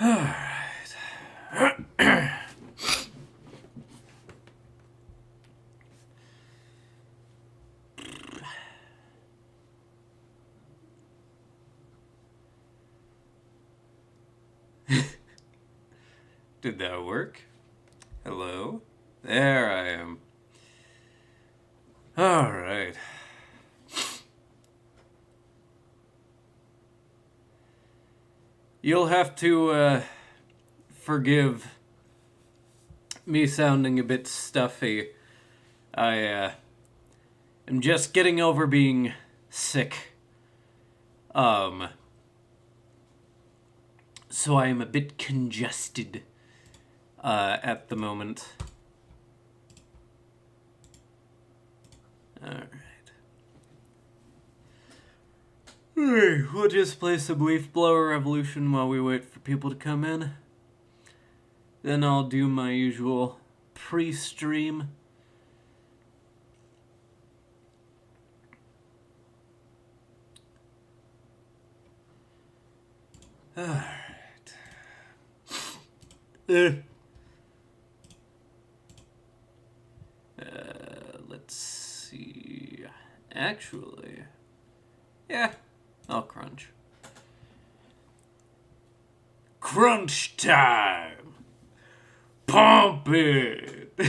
Alright. Did that work? Hello? There I am. Alright. You'll have to, forgive me sounding a bit stuffy. I, am just getting over being sick. So I am a bit congested, at the moment. Alright. We'll just play some Leaf Blower Revolution while we wait for people to come in. Then I'll do my usual pre-stream. Alright. Let's see. Actually, yeah, I'll crunch. Crunch time! Pump it!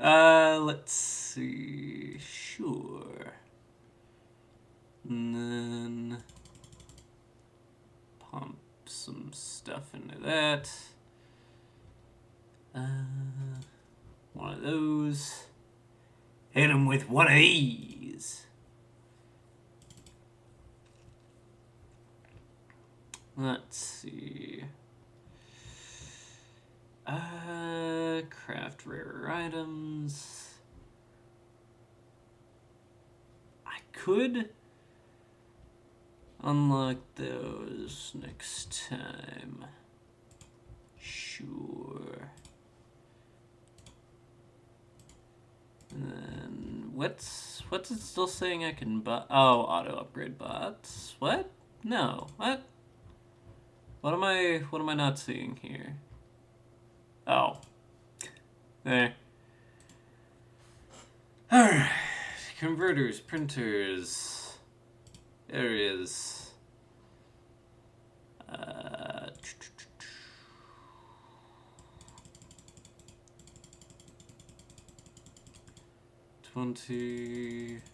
Let's see. Sure. And then pump some stuff into that. One of those. Hit him with one of these. Let's see. Craft rare items. I could unlock those next time. Sure. And then what's it still saying I can buy? Oh, auto upgrade bots. What? No. What? What am I not seeing here? Oh. There. Alright. Converters, printers. There is. 20.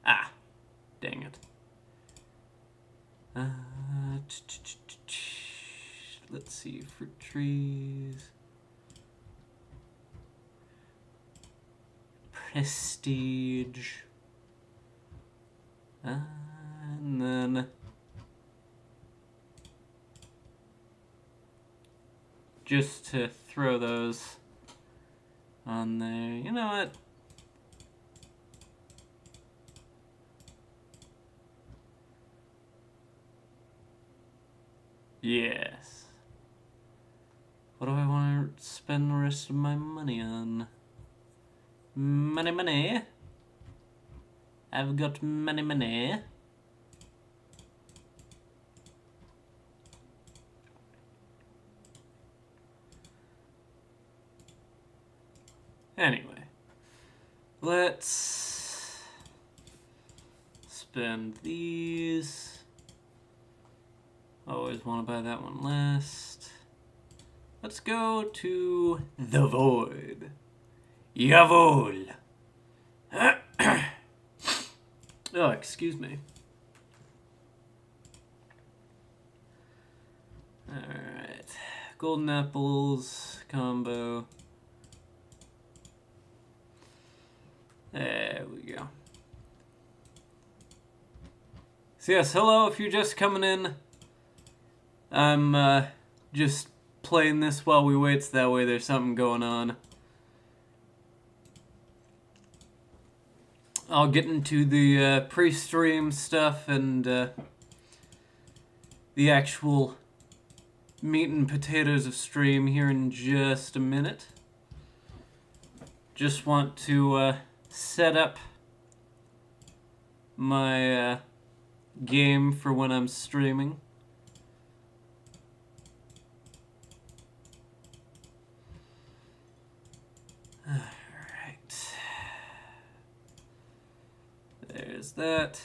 Ah, dang it. Let's see, fruit trees. Prestige. And then just to throw those on there. You know what? Yes. What do I want to spend the rest of my money on? Money. I've got money. Anyway, let's spend these. Always want to buy that one last. Let's go to the void. Jawohl. Oh, excuse me. Alright. Golden apples combo. There we go. So yes, hello if you're just coming in. I'm just playing this while we wait, so that way there's something going on. I'll get into the pre-stream stuff and the actual meat and potatoes of stream here in just a minute. Just want to set up my game for when I'm streaming. Alright. There's that.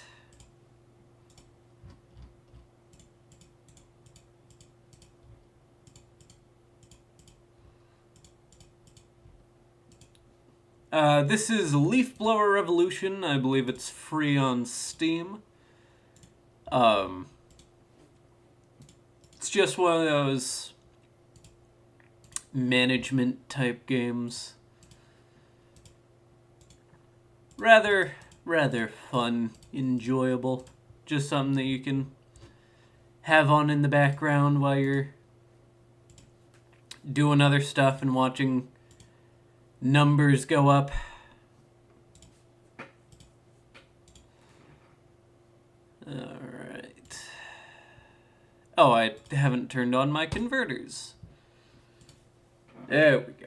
This is Leaf Blower Revolution. I believe it's free on Steam. It's just one of those management type games. Rather fun, enjoyable. Just something that you can have on in the background while you're doing other stuff and watching numbers go up. Alright. Oh, I haven't turned on my converters. There we go.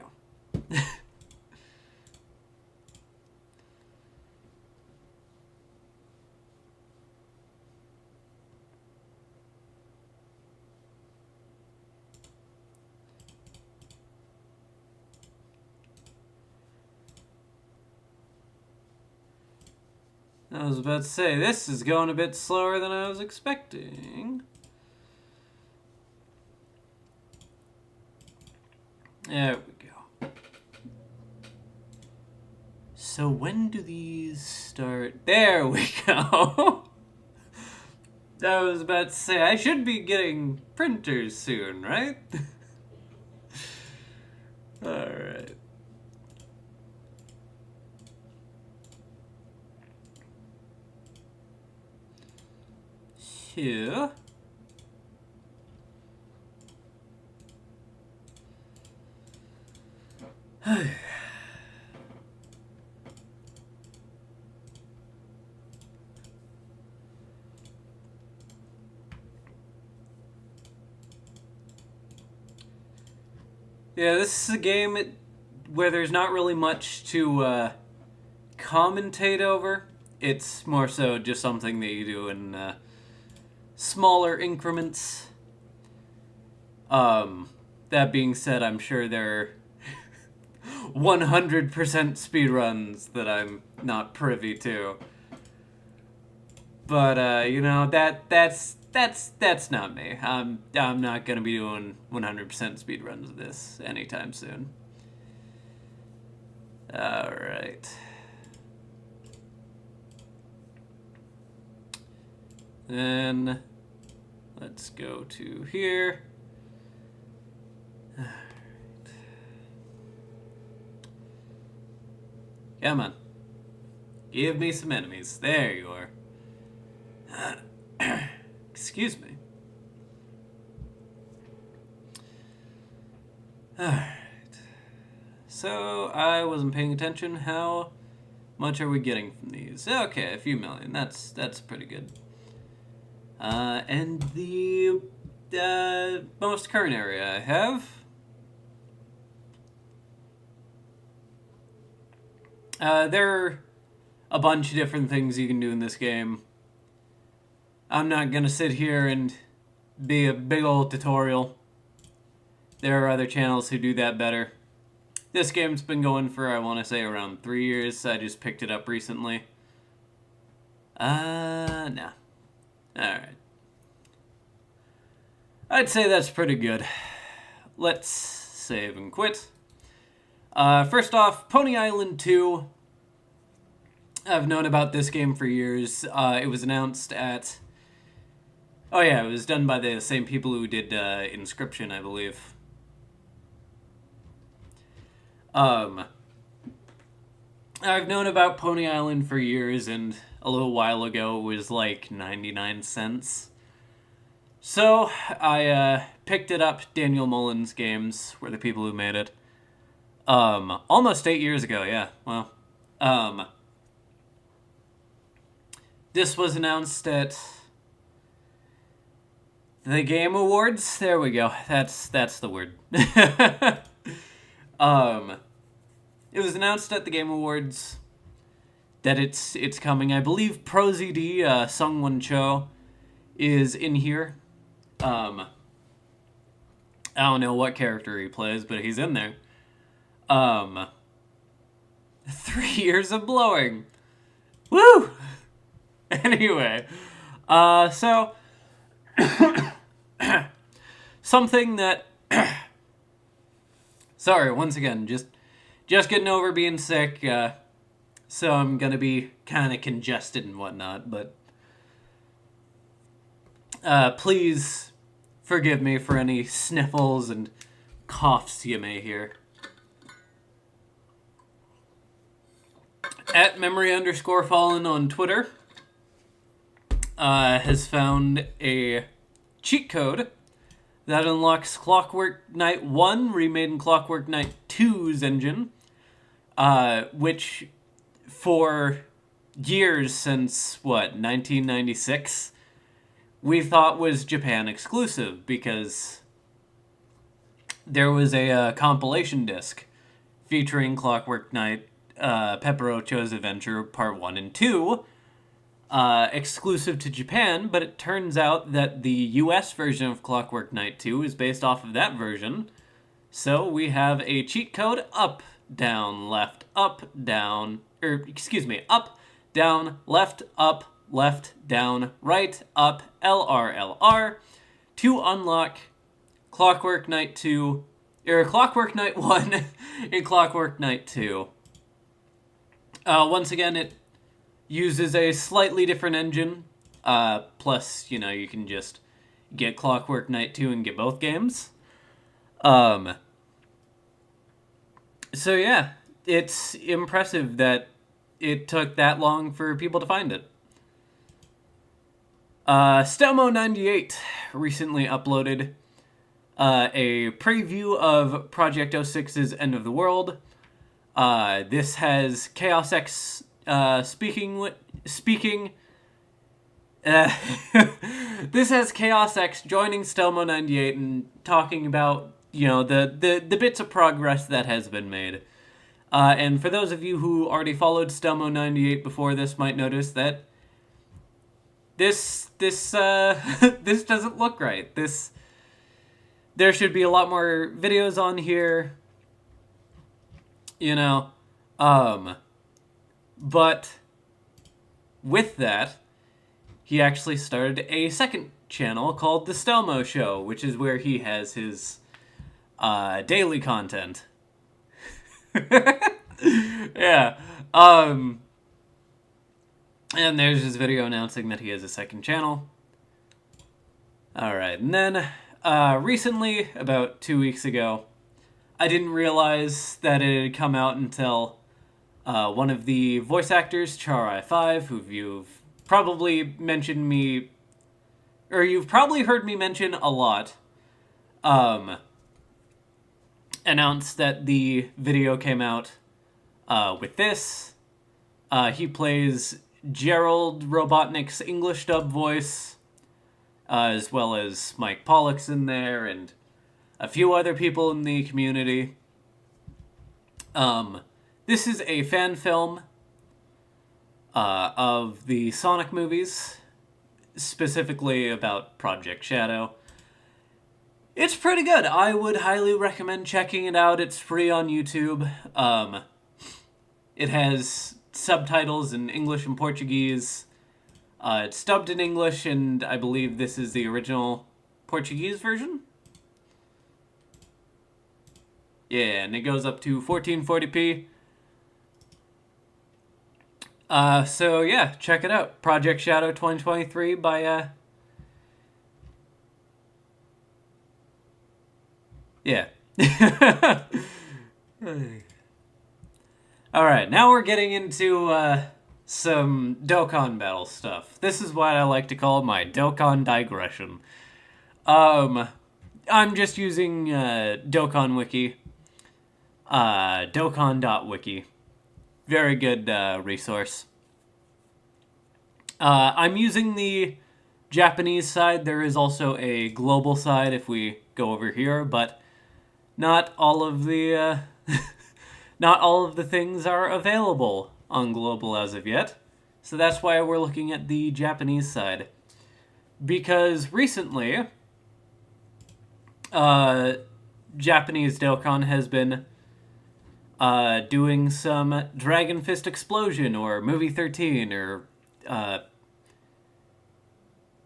I was about to say, this is going a bit slower than I was expecting. There we go. So when do these start? There we go. I was about to say, I should be getting printers soon, right? Alright. Here. Yeah, this is a game where there's not really much to commentate over. It's more so just something that you do in smaller increments. That being said, I'm sure there are 100% speedruns that I'm not privy to. But you know, that's not me. I'm not gonna be doing 100% speedruns of this anytime soon. Alright. Then let's go to here. Alright. Come on. Give me some enemies. There you are. Excuse me. Alright. So, I wasn't paying attention. How much are we getting from these? Okay, a few million. That's pretty good. And the most current area I have. There are a bunch of different things you can do in this game. I'm not gonna sit here and be a big old tutorial. There are other channels who do that better. This game's been going for, I want to say, around 3 years. I just picked it up recently. No. Alright. I'd say that's pretty good. Let's save and quit. First off, Pony Island 2. I've known about this game for years. It was announced at... Oh yeah, it was done by the same people who did Inscription, I believe. I've known about Pony Island for years, and a little while ago it was like 99 cents. So, I picked it up. Daniel Mullins Games were the people who made it. Almost 8 years ago, yeah. Well, this was announced at The Game Awards. There we go. That's the word. It was announced at the Game Awards that it's coming. I believe ProZD, Sungwon Cho, is in here. I don't know what character he plays, but he's in there. 3 years of blowing. Woo! Anyway, so something that sorry, once again, just getting over being sick, so I'm gonna be kind of congested and whatnot, but please forgive me for any sniffles and coughs you may hear. At memory_fallen on Twitter has found a cheat code that unlocks Clockwork Knight 1, remade in Clockwork Knight 2's engine, which for years since, 1996, we thought was Japan exclusive, because there was a compilation disc featuring Clockwork Knight, Pepper Ocho's Adventure Part 1 and 2, exclusive to Japan, but it turns out that the US version of Clockwork Knight 2 is based off of that version. So we have a cheat code: up, down, left, up, down, up, down, left, down, right, up, LR, to unlock Clockwork Knight 2, or Clockwork Knight 1 and Clockwork Knight 2. Once again, it uses a slightly different engine, plus, you can just get Clockwork Knight 2 and get both games. So yeah, it's impressive that it took that long for people to find it. Stelmo98 recently uploaded a preview of Project 06's End of the World. This has Chaos X speaking. This has Chaos X joining Stelmo98 and talking about, the bits of progress that has been made. And for those of you who already followed Stelmo98 before this, might notice that this doesn't look right. There should be a lot more videos on here, but with that, he actually started a second channel called The Stelmo Show, which is where he has his daily content. Yeah. And there's his video announcing that he has a second channel. Alright, and then recently, about 2 weeks ago, I didn't realize that it had come out until one of the voice actors, Char-I-5, who you've probably mentioned me, or you've probably heard me mention a lot, announced that the video came out with this. He plays Gerald Robotnik's English dub voice, as well as Mike Pollock's in there, and a few other people in the community. This is a fan film of the Sonic movies, specifically about Project Shadow. It's pretty good. I would highly recommend checking it out. It's free on YouTube. It has subtitles in English and Portuguese. It's dubbed in English, and I believe this is the original Portuguese version. Yeah, and it goes up to 1440p. So yeah, check it out. Project Shadow 2023 by, yeah. Alright, now we're getting into, some Dokkan battle stuff. This is what I like to call my Dokkan digression. I'm just using, Dokkan Wiki. Dokkan.wiki. Very good, resource. I'm using the Japanese side, there is also a global side if we go over here, but not all of the not all of the things are available on global as of yet. So that's why we're looking at the Japanese side. Because recently, Japanese Dokkan has been doing some Dragon Fist Explosion or Movie 13 or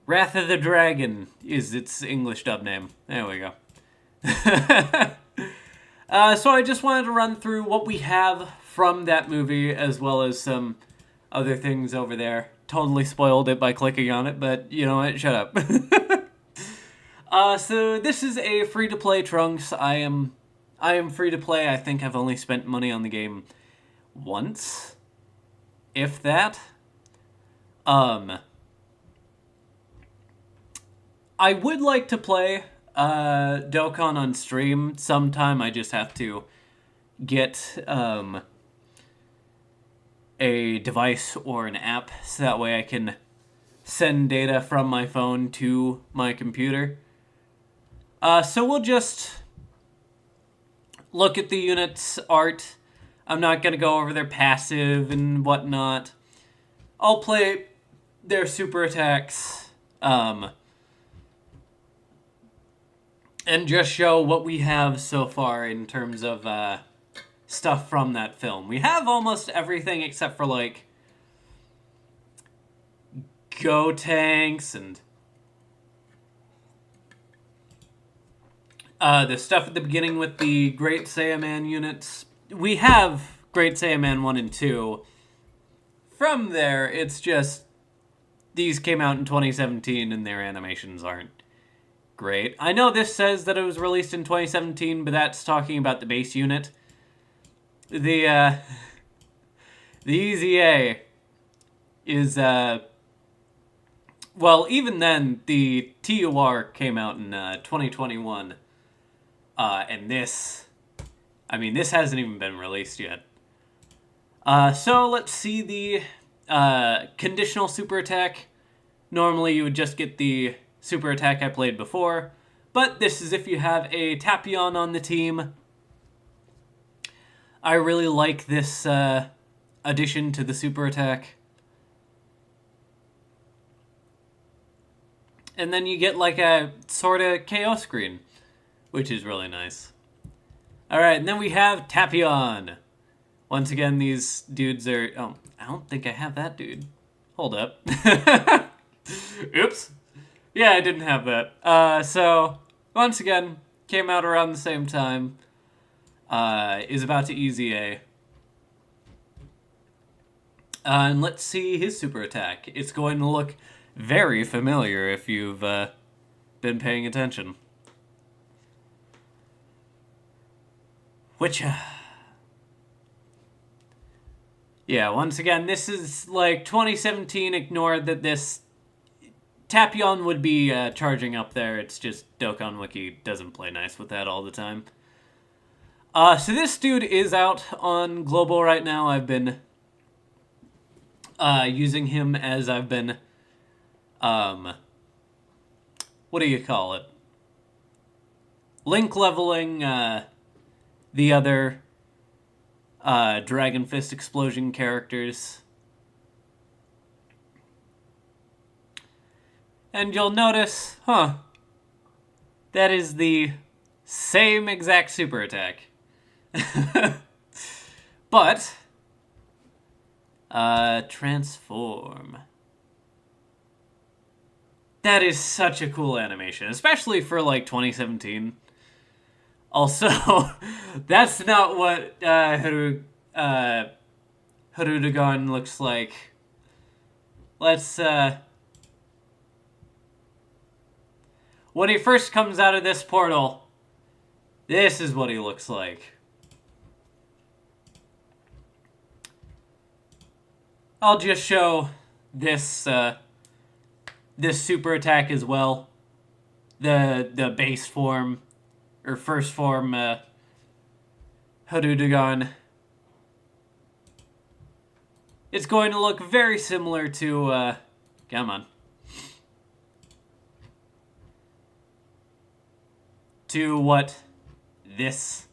Wrath of the Dragon is its English dub name. There we go. So I just wanted to run through what we have from that movie as well as some other things over there. Totally spoiled it by clicking on it, but you know what? Shut up. So this is a free-to-play Trunks. I am free-to-play. I think I've only spent money on the game once, if that. I would like to play Dokkan on stream sometime. I just have to get a device or an app so that way I can send data from my phone to my computer. So we'll just look at the units' art. I'm not going to go over their passive and whatnot. I'll play their super attacks. And just show what we have so far in terms of stuff from that film. We have almost everything except for, like, Go Tanks and the stuff at the beginning with the Great Saiyaman units. We have Great Saiyaman 1 and 2. From there, it's just these came out in 2017 and their animations aren't great. I know this says that it was released in 2017, but that's talking about the base unit. The EZA is, well, even then, the TUR came out in 2021. And this hasn't even been released yet. So let's see the conditional super attack. Normally you would just get the super attack I played before, but this is if you have a Tapion on the team. I really like this addition to the super attack. And then you get like a sort of KO screen, which is really nice. Alright, and then we have Tapion. Once again, these dudes are... Oh, I don't think I have that dude. Hold up. Oops. Yeah, I didn't have that. So, once again, came out around the same time. Is about to EZA. And let's see his super attack. It's going to look very familiar if you've been paying attention. Which... yeah, once again, this is like 2017. Ignore that this Tapion would be charging up there. It's just Dokkan Wiki doesn't play nice with that all the time. So this dude is out on global right now. I've been using him as I've been, what do you call it? Link leveling the other Dragon Fist Explosion characters. And you'll notice, that is the same exact super attack. But, transform. That is such a cool animation, especially for, like, 2017. Also, that's not what Hirudegarn looks like. Let's, when he first comes out of this portal, this is what he looks like. I'll just show this, this super attack as well. The base form, or first form, Hirudegarn. It's going to look very similar to, come on. to what this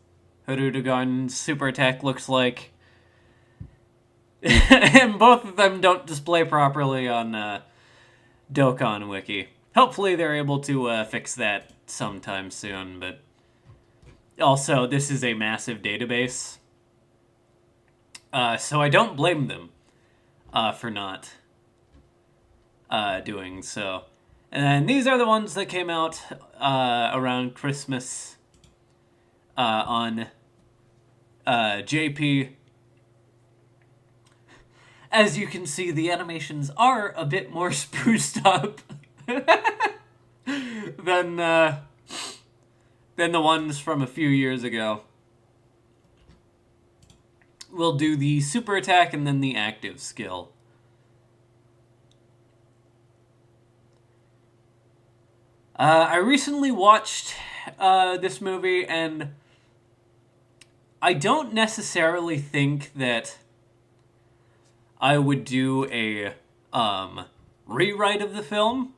Hirudegarn super attack looks like. And both of them don't display properly on Dokkan Wiki. Hopefully they're able to fix that sometime soon, but also this is a massive database. So I don't blame them for not doing so. And these are the ones that came out around Christmas on JP. As you can see, the animations are a bit more spruced up than the ones from a few years ago. We'll do the super attack and then the active skill. I recently watched this movie, and I don't necessarily think that I would do a rewrite of the film.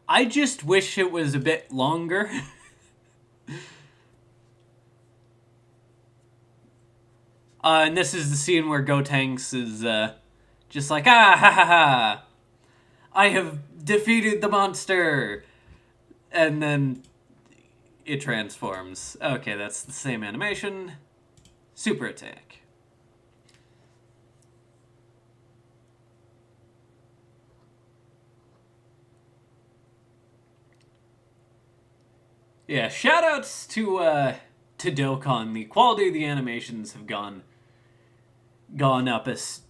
I just wish it was a bit longer. And this is the scene where Gotenks is just like, ah, ha, ha, ha. I have defeated the monster. And then it transforms. Okay, that's the same animation. Super attack. Yeah, shoutouts to Dokkan. The quality of the animations have gone up as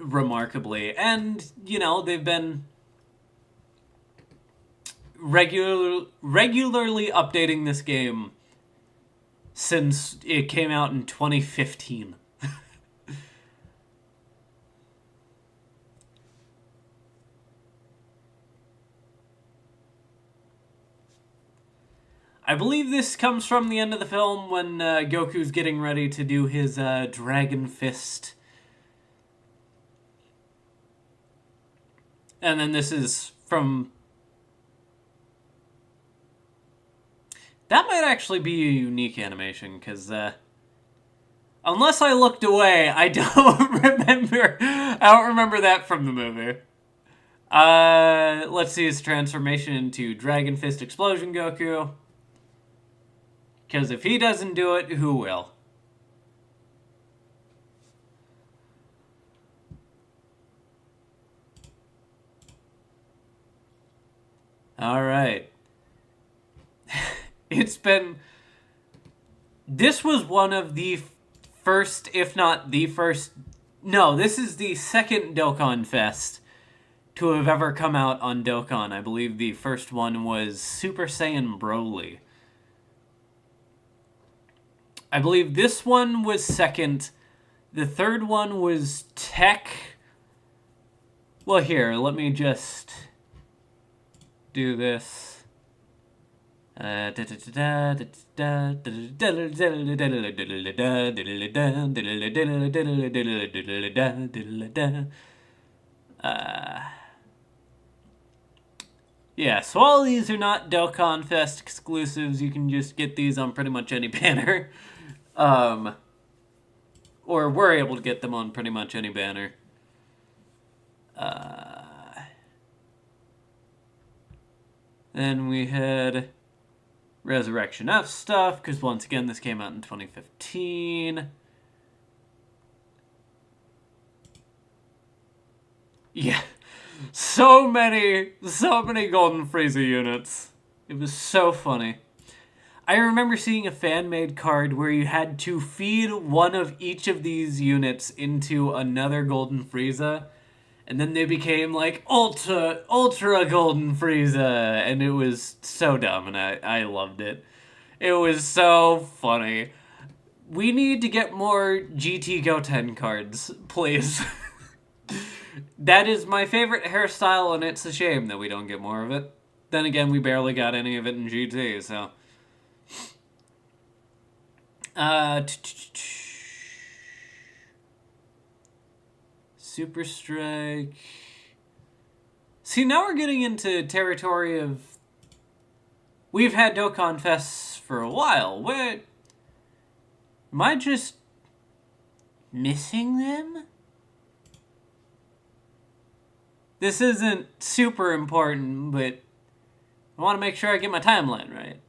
remarkably, and you know they've been regularly updating this game since it came out in 2015. I believe this comes from the end of the film when Goku's getting ready to do his Dragon Fist. And then this is from... That might actually be a unique animation, because unless I looked away, I don't remember that from the movie. Let's see his transformation into Dragon Fist Explosion Goku. Because if he doesn't do it, who will? Alright. This was one of the first, if not the first... No, this is the second Dokkan Fest to have ever come out on Dokkan. I believe the first one was Super Saiyan Broly. I believe this one was second. The third one was Tech. Well, here, let me just do this. Yeah, so all these are not Dokkan Fest exclusives. You can just get these on pretty much any banner. Or we're able to get them on pretty much any banner. Then we had Resurrection F stuff, because once again, this came out in 2015. Yeah. So many Golden Frieza units. It was so funny. I remember seeing a fan-made card where you had to feed one of each of these units into another Golden Frieza, and then they became like Ultra Golden Frieza, and it was so dumb, and I loved it. It was so funny. We need to get more GT Goten cards, please. That is my favorite hairstyle, and it's a shame that we don't get more of it. Then again, we barely got any of it in GT, so... Super Strike. See, now we're getting into territory of We've had Dokkan Fests for a while. Where... Am I just missing them? This isn't super important, but I want to make sure I get my timeline right.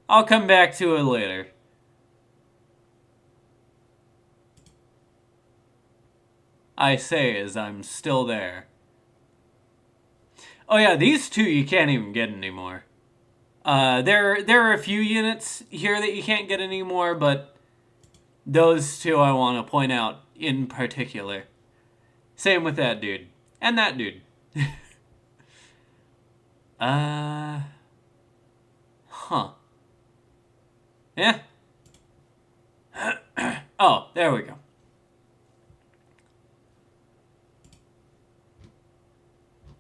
I'll come back to it later. I say as I'm still there. Oh yeah, these two you can't even get anymore. There are a few units here that you can't get anymore, but those two I want to point out in particular. Same with that dude. And that dude. Huh. Yeah. Oh, there we go.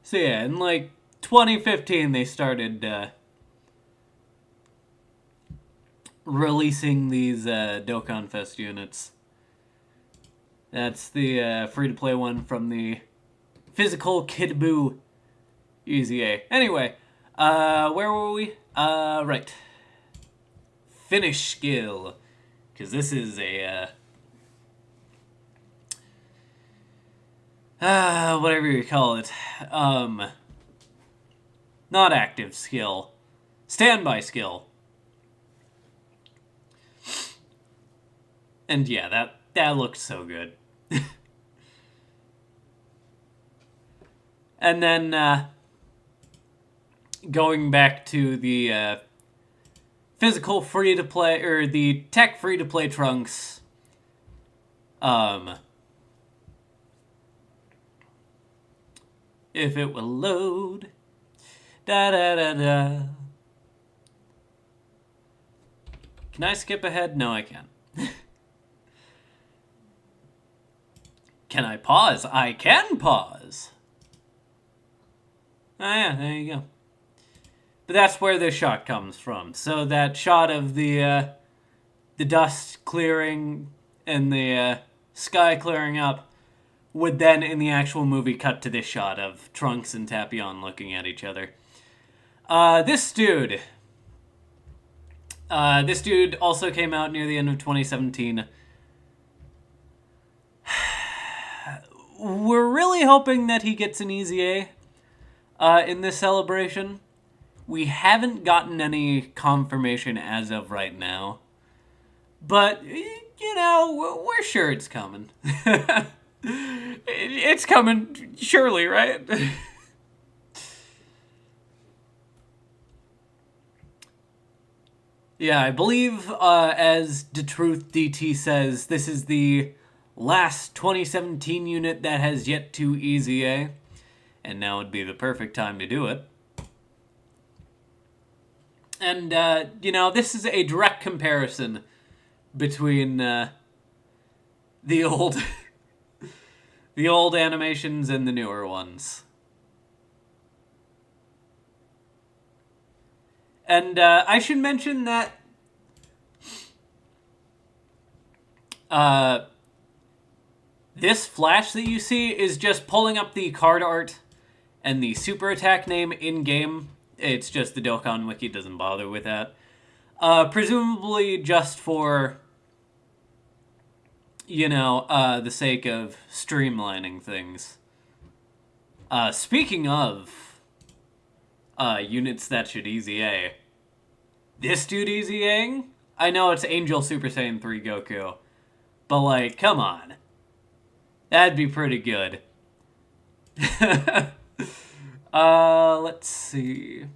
So yeah, in like 2015 they started releasing these Dokkan Fest units. That's the free-to-play one from the physical Kid Buu EZA. Anyway, where were we? Right. Finish skill. Because this is a, whatever you call it. Not active skill. Standby skill. And yeah, that looked so good. And then, going back to the, physical free-to-play, or the tech free-to-play trunks, if it will load, da-da-da-da. Can I skip ahead? No, I can't. Can I pause? I can pause. Ah, yeah, there you go. But that's where this shot comes from. So that shot of the dust clearing and the sky clearing up would then, in the actual movie, cut to this shot of Trunks and Tapion looking at each other. This dude also came out near the end of 2017. We're really hoping that he gets an EZA in this celebration. We haven't gotten any confirmation as of right now. But, you know, we're sure it's coming. It's coming, surely, right? Yeah, I believe, as DeTruth DT says, this is the last 2017 unit that has yet to EZA. And now would be the perfect time to do it. And, you know, this is a direct comparison between the old the old animations and the newer ones. And I should mention that this flash that you see is just pulling up the card art and the super attack name in-game. It's just the Dokkan Wiki doesn't bother with that. Presumably just for, you know, the sake of streamlining things. Speaking of units that should EZA, this dude EZAing? I know it's Angel Super Saiyan 3 Goku, but like, come on. That'd be pretty good. Let's see.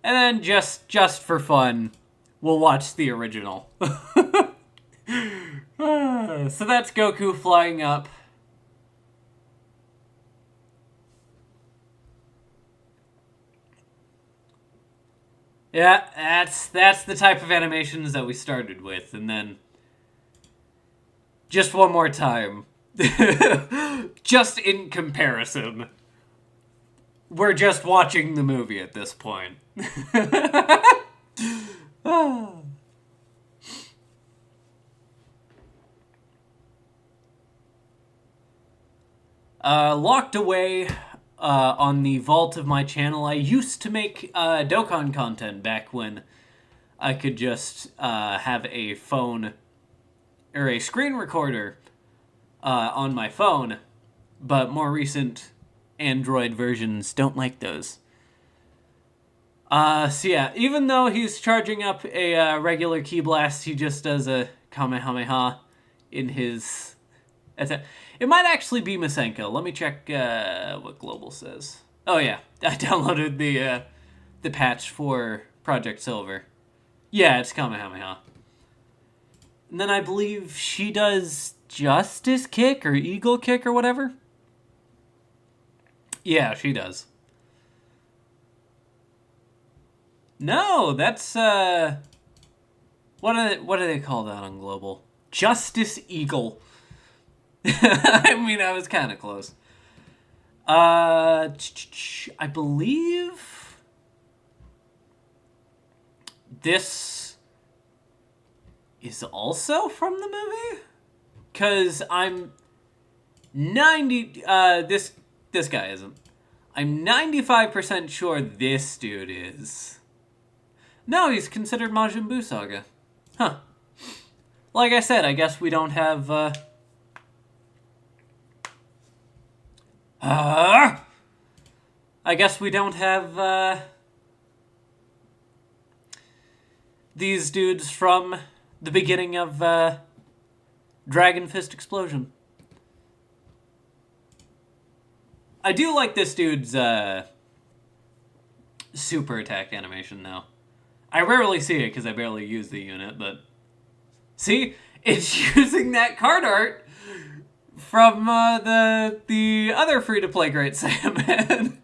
And then just for fun, we'll watch the original. So that's Goku flying up. Yeah, that's the type of animations that we started with, and then just one more time. Just in comparison. We're just watching the movie at this point. locked away on the vault of my channel. I used to make Dokkan content back when I could just have a phone or a screen recorder on my phone, but more recent Android versions don't like those. So yeah, even though he's charging up a regular Ki Blast, he just does a Kamehameha in his... It might actually be Masenko. Let me check what Global says. Oh yeah, I downloaded the patch for Project Silver. Yeah, it's Kamehameha. And then I believe she does Justice Kick or Eagle Kick or whatever. Yeah, she does. No, that's what do they call that on Global? Justice Eagle. I mean, I was kind of close. I believe this is also from the movie, cause I'm 90. This guy isn't. I'm 95% sure this dude is. No, he's considered Majin Buu Saga. Huh. Like I said, I guess we don't have, I guess we don't have, these dudes from the beginning of, Dragon Fist Explosion. I do like this dude's, super attack animation, though. I rarely see it because I barely use the unit, but... See? It's using that card art from the other free-to-play Great Saiyaman.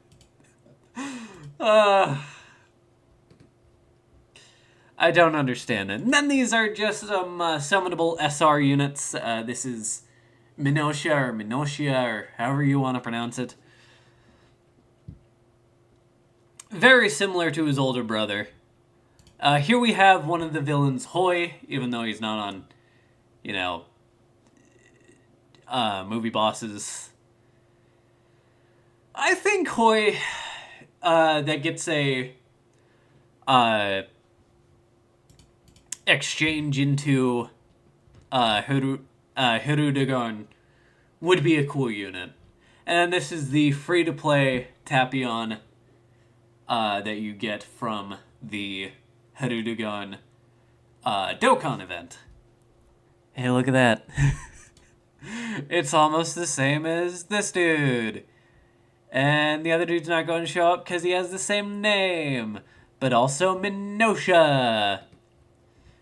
I don't understand it. And then these are just some summonable SR units. This is Minotia, or however you want to pronounce it. Very similar to his older brother. Here we have one of the villains, Hoi, even though he's not on, you know, movie bosses. I think Hoi, that gets a, exchange into, Hirudegarn would be a cool unit. And this is the free-to-play Tapion, that you get from the Hirudegarn Dokkan event. Hey, look at that. It's almost the same as this dude. And the other dude's not going to show up because he has the same name. But also Minotia.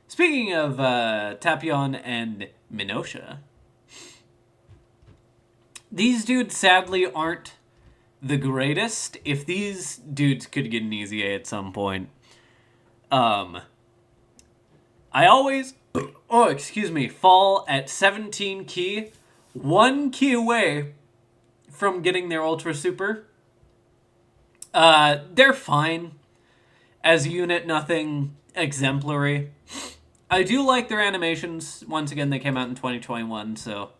Speaking of Tapion and Minotia, these dudes sadly aren't the greatest. If these dudes could get an easy A at some point, I always, fall at 17 Ki, 1 Ki away from getting their Ultra Super. They're fine. As a unit, nothing exemplary. I do like their animations. Once again, they came out in 2021, so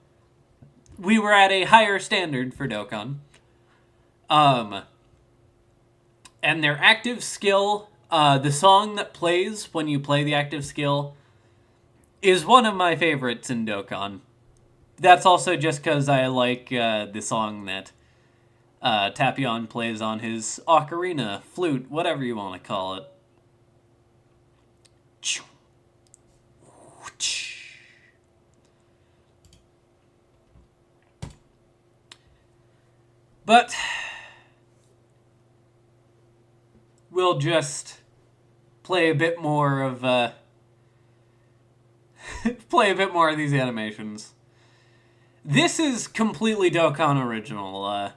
we were at a higher standard for Dokkan. And their active skill, the song that plays when you play the active skill, is one of my favorites in Dokkan. That's also just because I like the song that Tapion plays on his ocarina, flute, whatever you want to call it. But we'll just play a bit more of these animations. This is completely Dokkan original.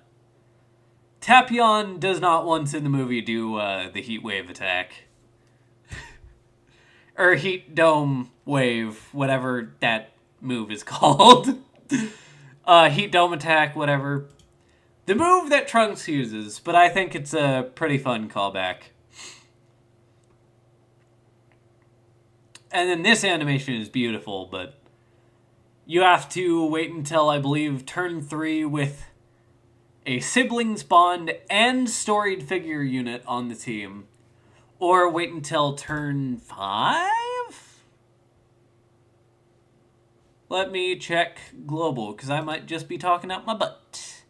Tapion does not once in the movie do the heat wave attack. Or heat dome wave, whatever that move is called. Heat dome attack, whatever. The move that Trunks uses, but I think it's a pretty fun callback. And then this animation is beautiful, but you have to wait until, I believe, turn 3 with a siblings bond and storied figure unit on the team, or wait until turn 5? Let me check global, because I might just be talking out my butt.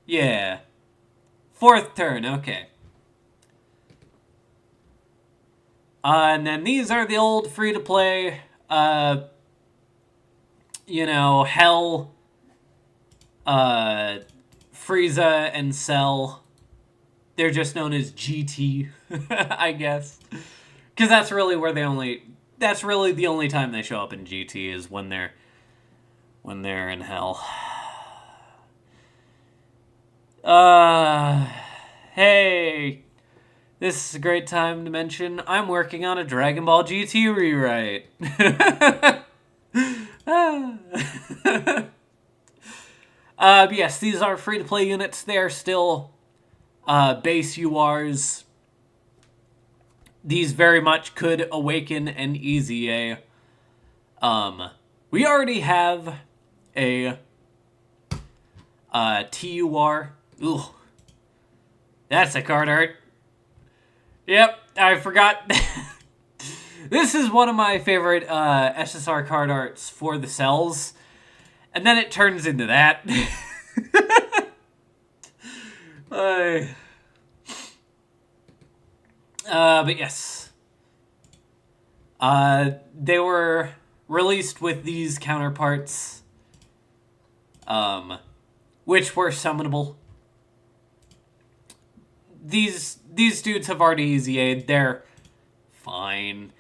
Yeah. 4th turn, okay. And then these are the old free-to-play, Hell, Frieza, and Cell. They're just known as GT, I guess. Because that's really the only time they show up in GT is when they're in Hell. Hey, this is a great time to mention I'm working on a Dragon Ball GT rewrite. Yes, these are free-to-play units. They are still base URs. These very much could awaken an EZA. We already have a TUR. Ooh. That's a card art. Yep, I forgot. This is one of my favorite SSR card arts for the cells. And then it turns into that. But yes. They were released with these counterparts, which were summonable. These dudes have already EZA'd. They're fine.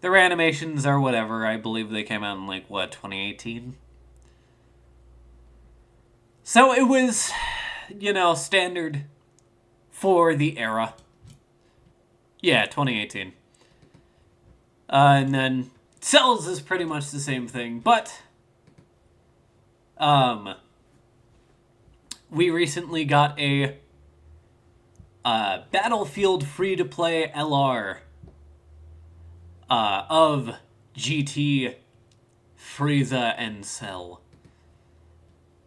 Their animations are whatever. I believe they came out in, 2018? So it was, standard for the era. Yeah, 2018. And then Cells is pretty much the same thing, but we recently got a Battlefield free-to-play LR of GT, Frieza, and Cell.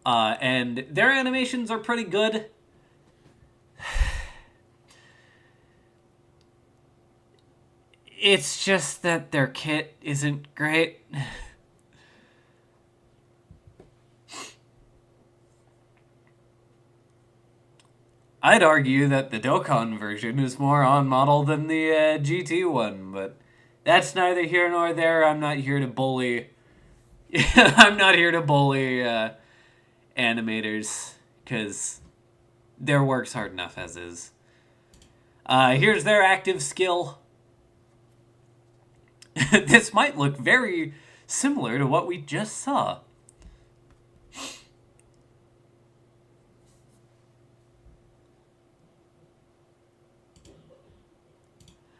And their animations are pretty good. It's just that their kit isn't great. I'd argue that the Dokkan version is more on model than the GT one, but that's neither here nor there. I'm not here to bully. I'm not here to bully animators, because their work's hard enough as is. Here's their active skill. This might look very similar to what we just saw.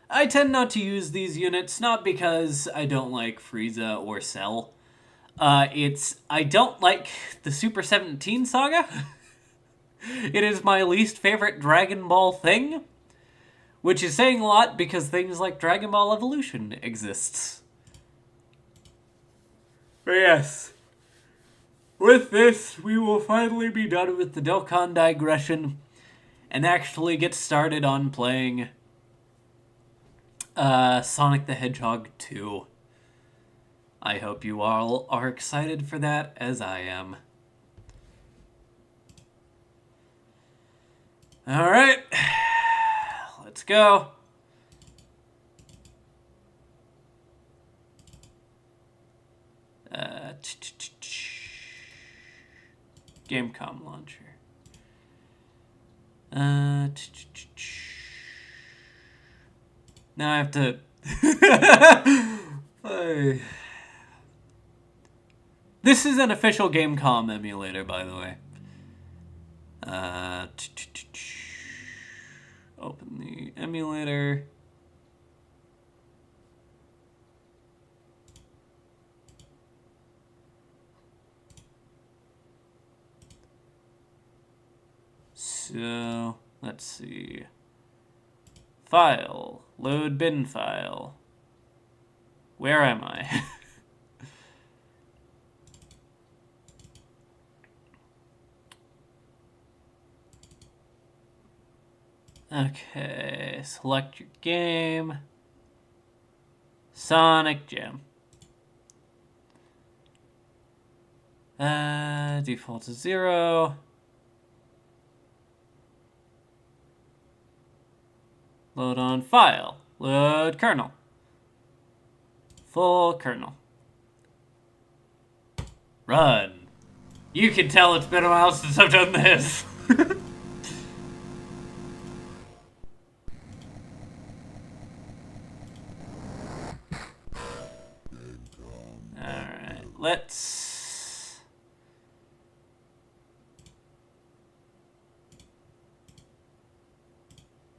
I tend not to use these units, not because I don't like Frieza or Cell. I don't like the Super 17 saga. It is my least favorite Dragon Ball thing, which is saying a lot because things like Dragon Ball Evolution exists. But yes, with this, we will finally be done with the Dokkan digression and actually get started on playing Sonic the Hedgehog 2. I hope you all are excited for that as I am. Alright, let's go. Gamecom launcher. Now I have to... This is an official Gamecom emulator, by the way. Open the emulator. So, let's see. File. Load bin file. Where am I? Okay, select your game. Sonic Jam. Default to 0. Load on file. Load kernel. Full kernel. Run. You can tell it's been a while since I've done this. Alright, let's...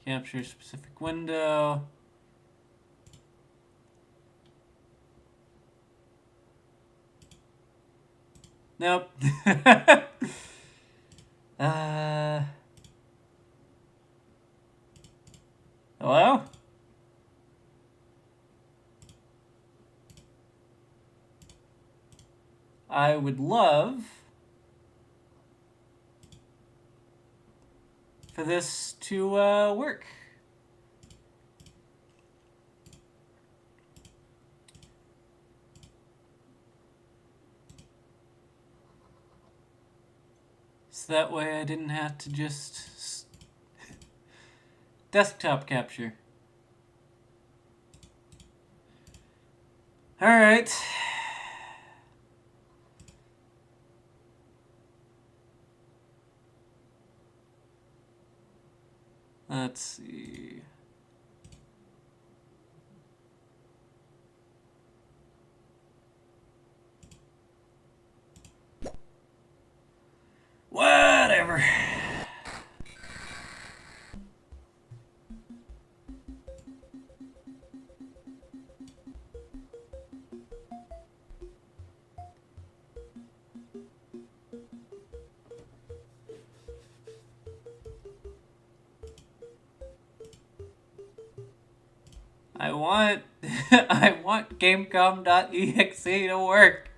capture specific window. Nope. Hello? I would love for this to work. So that way I didn't have to just desktop capture. All right. Let's see. Whatever. I want I want Gamecom.exe to work.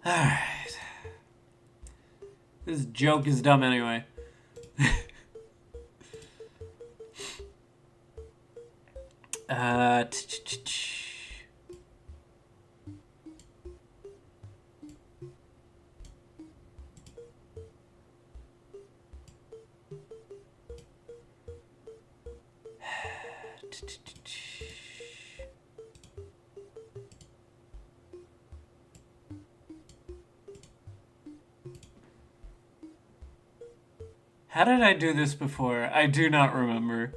Alright. This joke is dumb anyway. How did I do this before? I do not remember.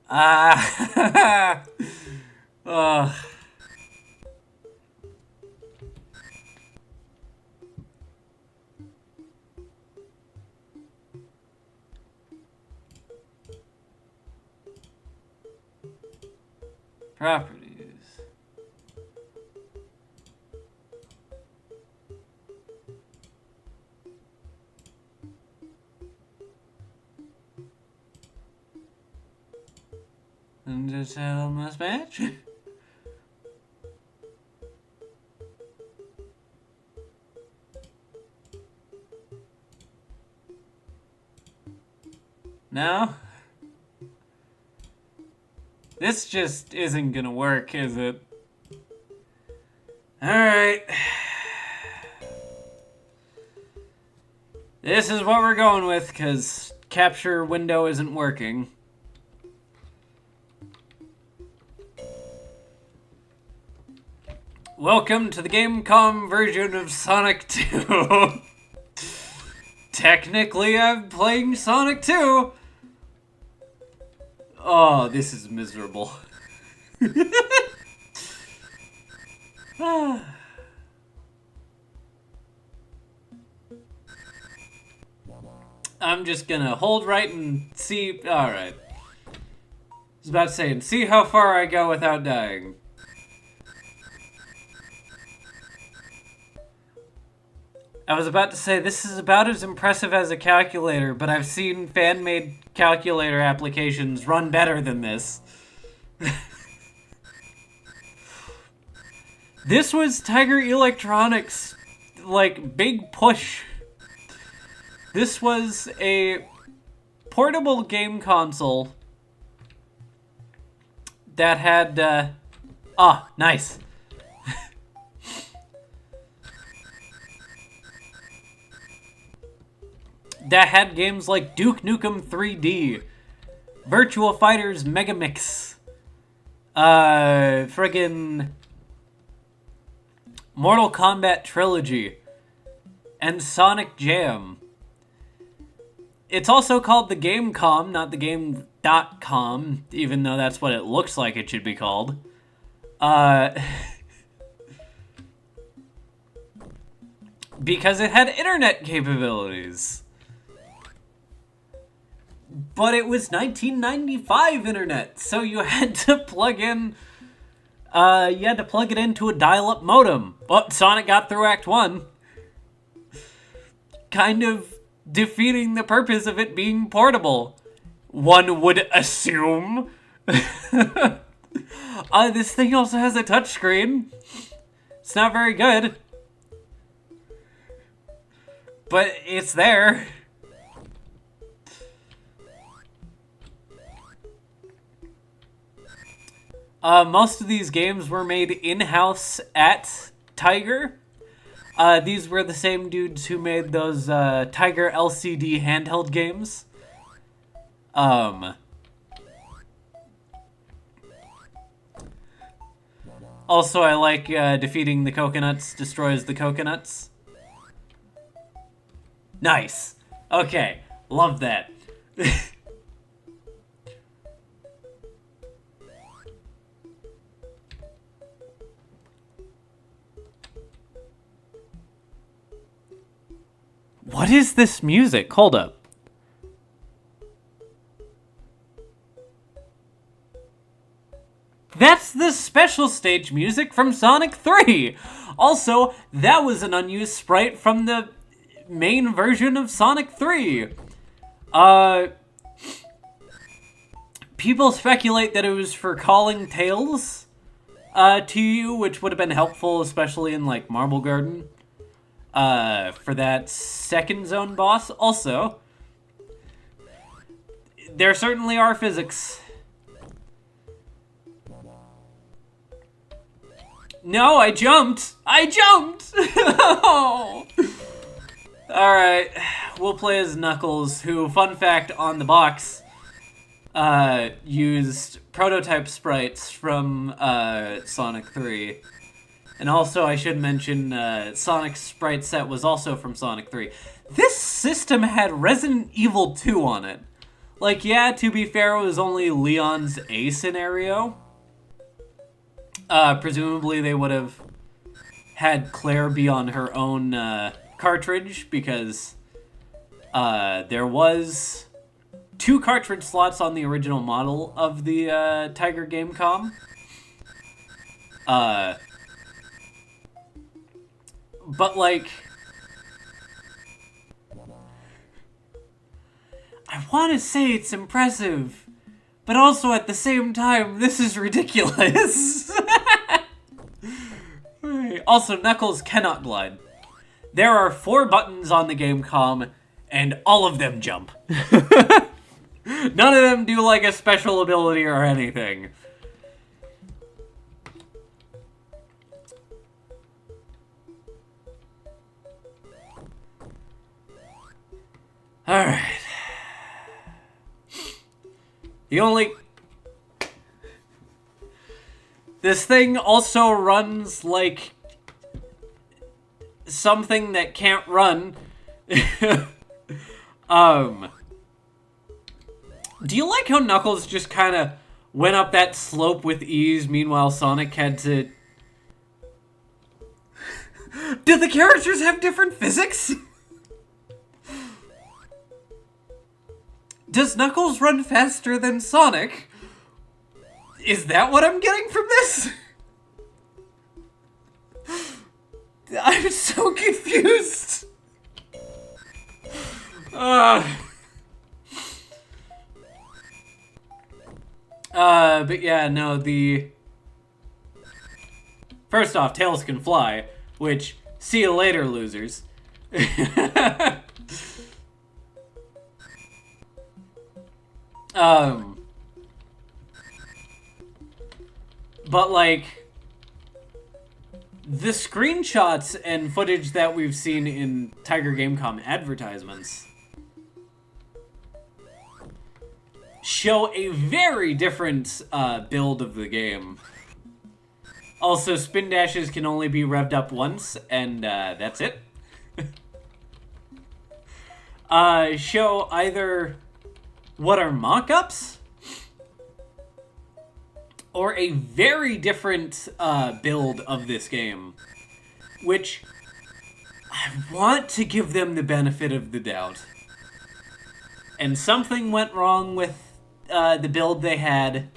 Ugh. Properties. And just tell this match. No? This just isn't gonna work, is it? Alright. This is what we're going with, because capture window isn't working. Welcome to the Gamecom version of Sonic 2. Technically, I'm playing Sonic 2. Oh, this is miserable. I'm just gonna hold right and see. Alright. I was about to say, and see how far I go without dying. I was about to say, this is about as impressive as a calculator, but I've seen fan-made calculator applications run better than this. This was Tiger Electronics' like big push. This was a portable game console that had nice. That had games like Duke Nukem 3D, Virtua Fighters Megamix, friggin' Mortal Kombat Trilogy, and Sonic Jam. It's also called the Game.com, not the Game.com, even though that's what it looks like it should be called. Because it had internet capabilities. But it was 1995 internet, so you had to plug in, it into a dial-up modem. But Sonic got through Act 1. Kind of defeating the purpose of it being portable. One would assume. This thing also has a touchscreen. It's not very good. But it's there. Most of these games were made in-house at Tiger. These were the same dudes who made those Tiger LCD handheld games. Also, I like defeating the coconuts destroys the coconuts. Nice. Okay, love that. What is this music? Hold up. That's the special stage music from Sonic 3! Also, that was an unused sprite from the main version of Sonic 3. People speculate that it was for calling Tails to you, which would have been helpful, especially in, like, Marble Garden. For that second zone boss. Also, there certainly are physics. No, I jumped! I jumped! Oh. Alright, we'll play as Knuckles, who, fun fact on the box, used prototype sprites from Sonic 3. And also, I should mention, Sonic's sprite set was also from Sonic 3. This system had Resident Evil 2 on it. Like, yeah, to be fair, it was only Leon's A scenario. Presumably they would have had Claire be on her own, cartridge, because, there was 2 cartridge slots on the original model of the, Tiger Game.com. But, like, I want to say it's impressive, but also at the same time, this is ridiculous. Also, Knuckles cannot glide. There are 4 buttons on the Game.com, and all of them jump. None of them do, like, a special ability or anything. Alright. This thing also runs like something that can't run. Do you like how Knuckles just kind of went up that slope with ease, meanwhile Sonic had to... Do the characters have different physics? Does Knuckles run faster than Sonic? Is that what I'm getting from this? I'm so confused. But yeah, no, first off, tails can fly, which, see you later, losers. But, like, the screenshots and footage that we've seen in Tiger Gamecom advertisements show a very different build of the game. Also, spin dashes can only be revved up once, and that's it. Show either what are mock-ups or a very different build of this game, which I want to give them the benefit of the doubt. And something went wrong with the build they had,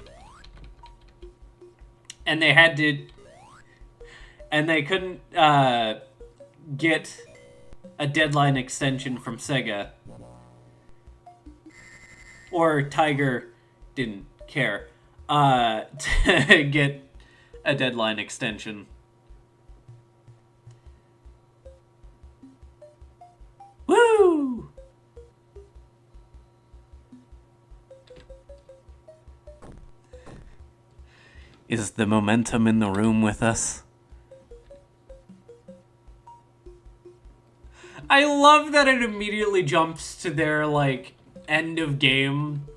and they couldn't get a deadline extension from Sega, or Tiger didn't care to get a deadline extension. Woo! Is the momentum in the room with us? I love that it immediately jumps to their, like, end of game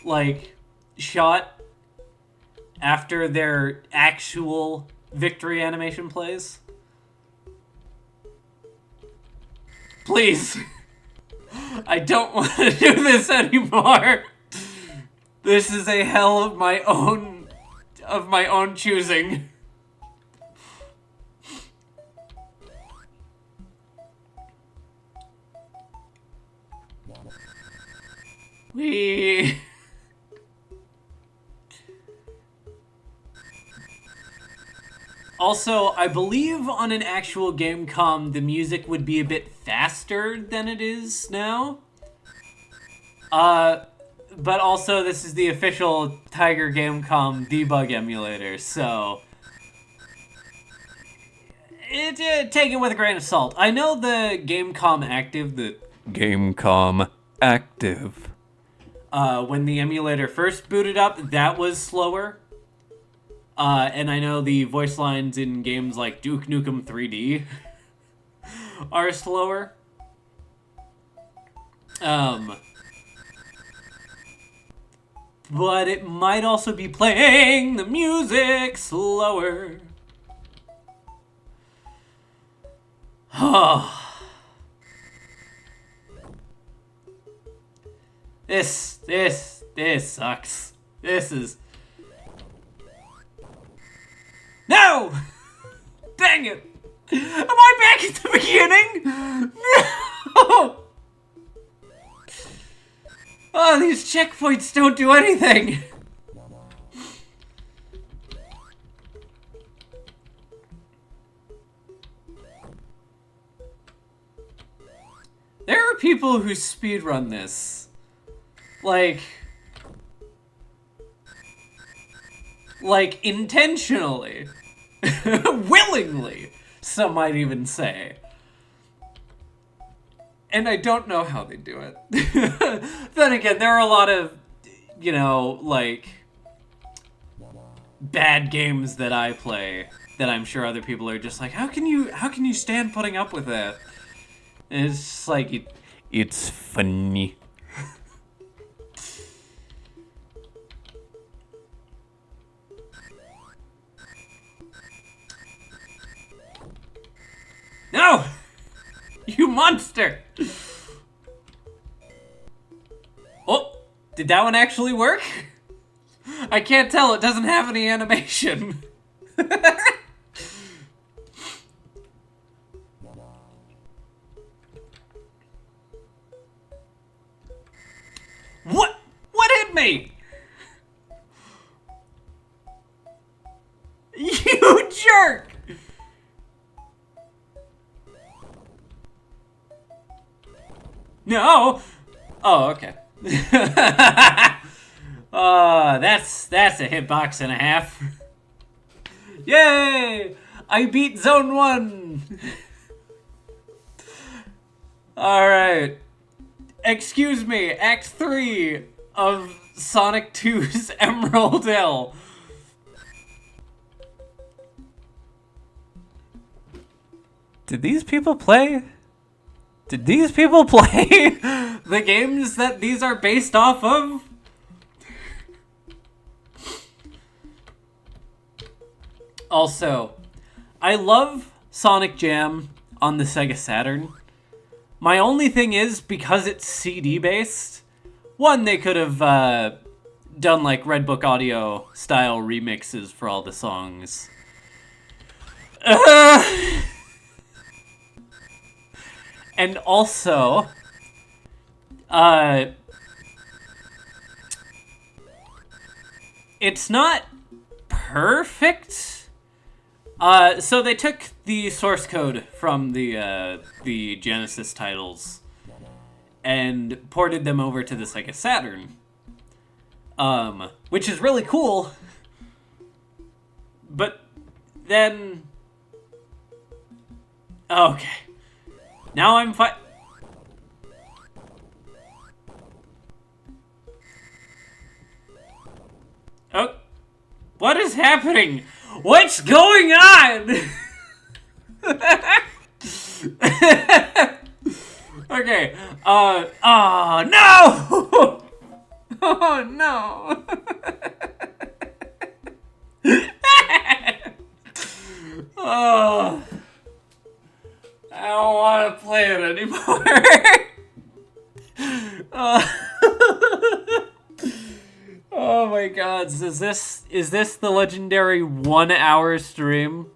like, shot after their actual victory animation plays. Please. I don't want to do this anymore. This is a hell of my own choosing. We also, I believe on an actual Gamecom, the music would be a bit faster than it is now. But also, this is the official Tiger Gamecom debug emulator, so take it with a grain of salt. I know the Gamecom Active, when the emulator first booted up, that was slower. And I know the voice lines in games like Duke Nukem 3D are slower. But it might also be playing the music slower. This sucks. This is... No! Dang it! Am I back at the beginning? No! Oh, these checkpoints don't do anything! There are people who speedrun this. Like, intentionally. Willingly, some might even say. And I don't know how they do it. Then again, there are a lot of, you know, like, bad games that I play that I'm sure other people are just like, how can you stand putting up with that? And it's just like, it's funny. No! You monster! Oh, did that one actually work? I can't tell, it doesn't have any animation. What? What hit me? You jerk! No! Oh, okay. That's a hitbox and a half. Yay! I beat Zone 1! Alright. Excuse me, Act 3 of Sonic 2's Emerald Hill. Did these people play the games that these are based off of? Also, I love Sonic Jam on the Sega Saturn. My only thing is, because it's CD based, one, they could have done like Redbook Audio style remixes for all the songs. And also, it's not perfect. So they took the source code from the Genesis titles and ported them over to the Sega Saturn, which is really cool. But then, okay, now I'm fine. Oh, what is happening? What's going on? Okay. Oh no! Oh no! Oh, I don't want to play it anymore. Oh my god, is this the legendary 1 hour stream?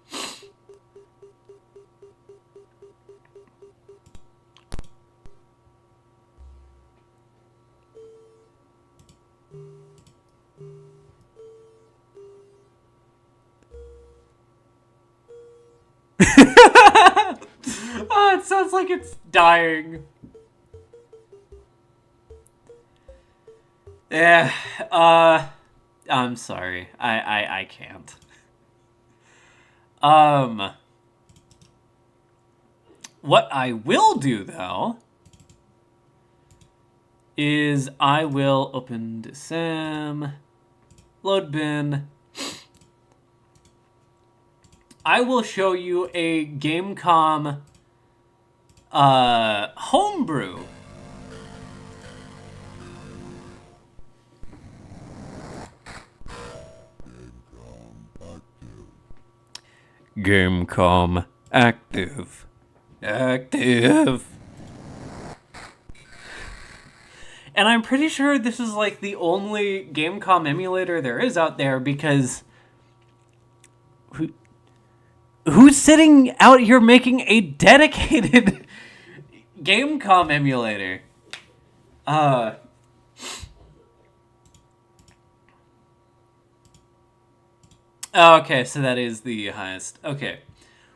Oh, it sounds like it's dying. Yeah, I'm sorry. I can't. What I will do, though, is I will open Sam, load bin. I will show you a Gamecom, homebrew. Gamecom active. Active. And I'm pretty sure this is like the only Gamecom emulator there is out there, because who's sitting out here making a dedicated Gamecom emulator? Okay, so that is the highest. Okay.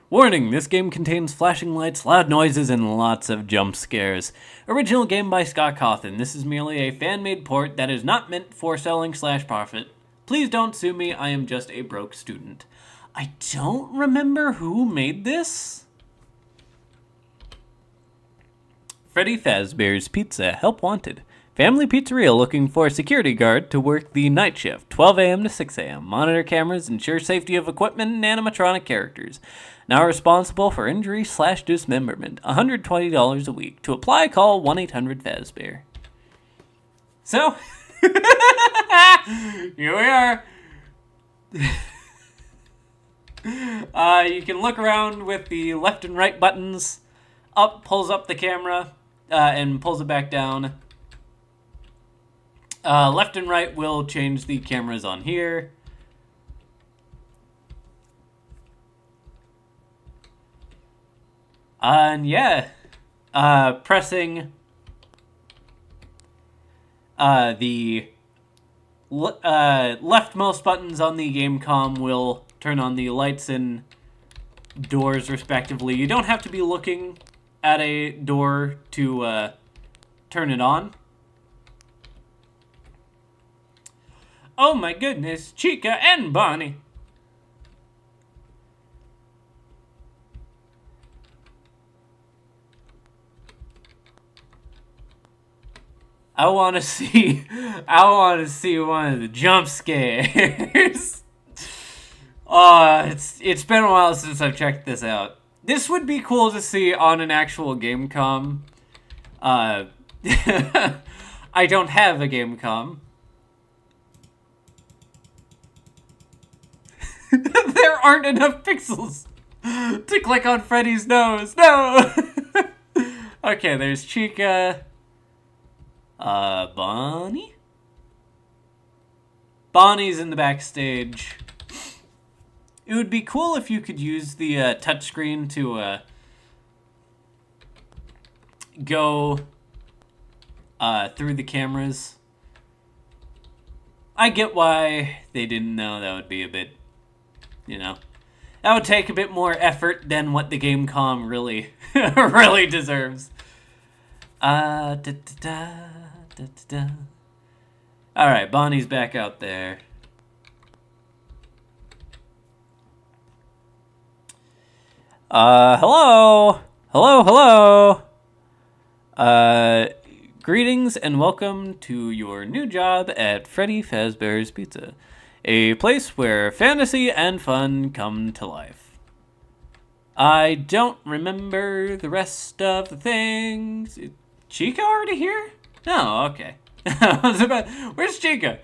Warning, this game contains flashing lights, loud noises, and lots of jump scares. Original game by Scott Cawthon. This is merely a fan-made port that is not meant for selling/profit. Please don't sue me, I am just a broke student. I don't remember who made this. Freddy Fazbear's Pizza, help wanted. Family Pizzeria looking for a security guard to work the night shift, 12 a.m. to 6 a.m. Monitor cameras, ensure safety of equipment and animatronic characters. Now responsible for injury/dismemberment. $120 a week. To apply, call 1-800-FAZBEAR. So, here we are. You can look around with the left and right buttons. Up pulls up the camera, and pulls it back down. Left and right will change the cameras on here. And yeah, pressing the leftmost buttons on the Gamecom will turn on the lights and doors respectively. You don't have to be looking at a door to turn it on. Oh my goodness, Chica and Bonnie. I want to see one of the jump scares. It's been a while since I've checked this out. This would be cool to see on an actual Gamecom. I don't have a Gamecom. There aren't enough pixels to click on Freddy's nose. No! Okay, there's Chica. Bonnie? Bonnie's in the backstage. It would be cool if you could use the touchscreen to go through the cameras. I get why they didn't know. That would be a bit, that would take a bit more effort than what the Gamecom really, really deserves. All right, Bonnie's back out there. Hello. Greetings and welcome to your new job at Freddy Fazbear's Pizza, a place where fantasy and fun come to life. I don't remember the rest of the things. Chica already here? No, okay. Where's Chica?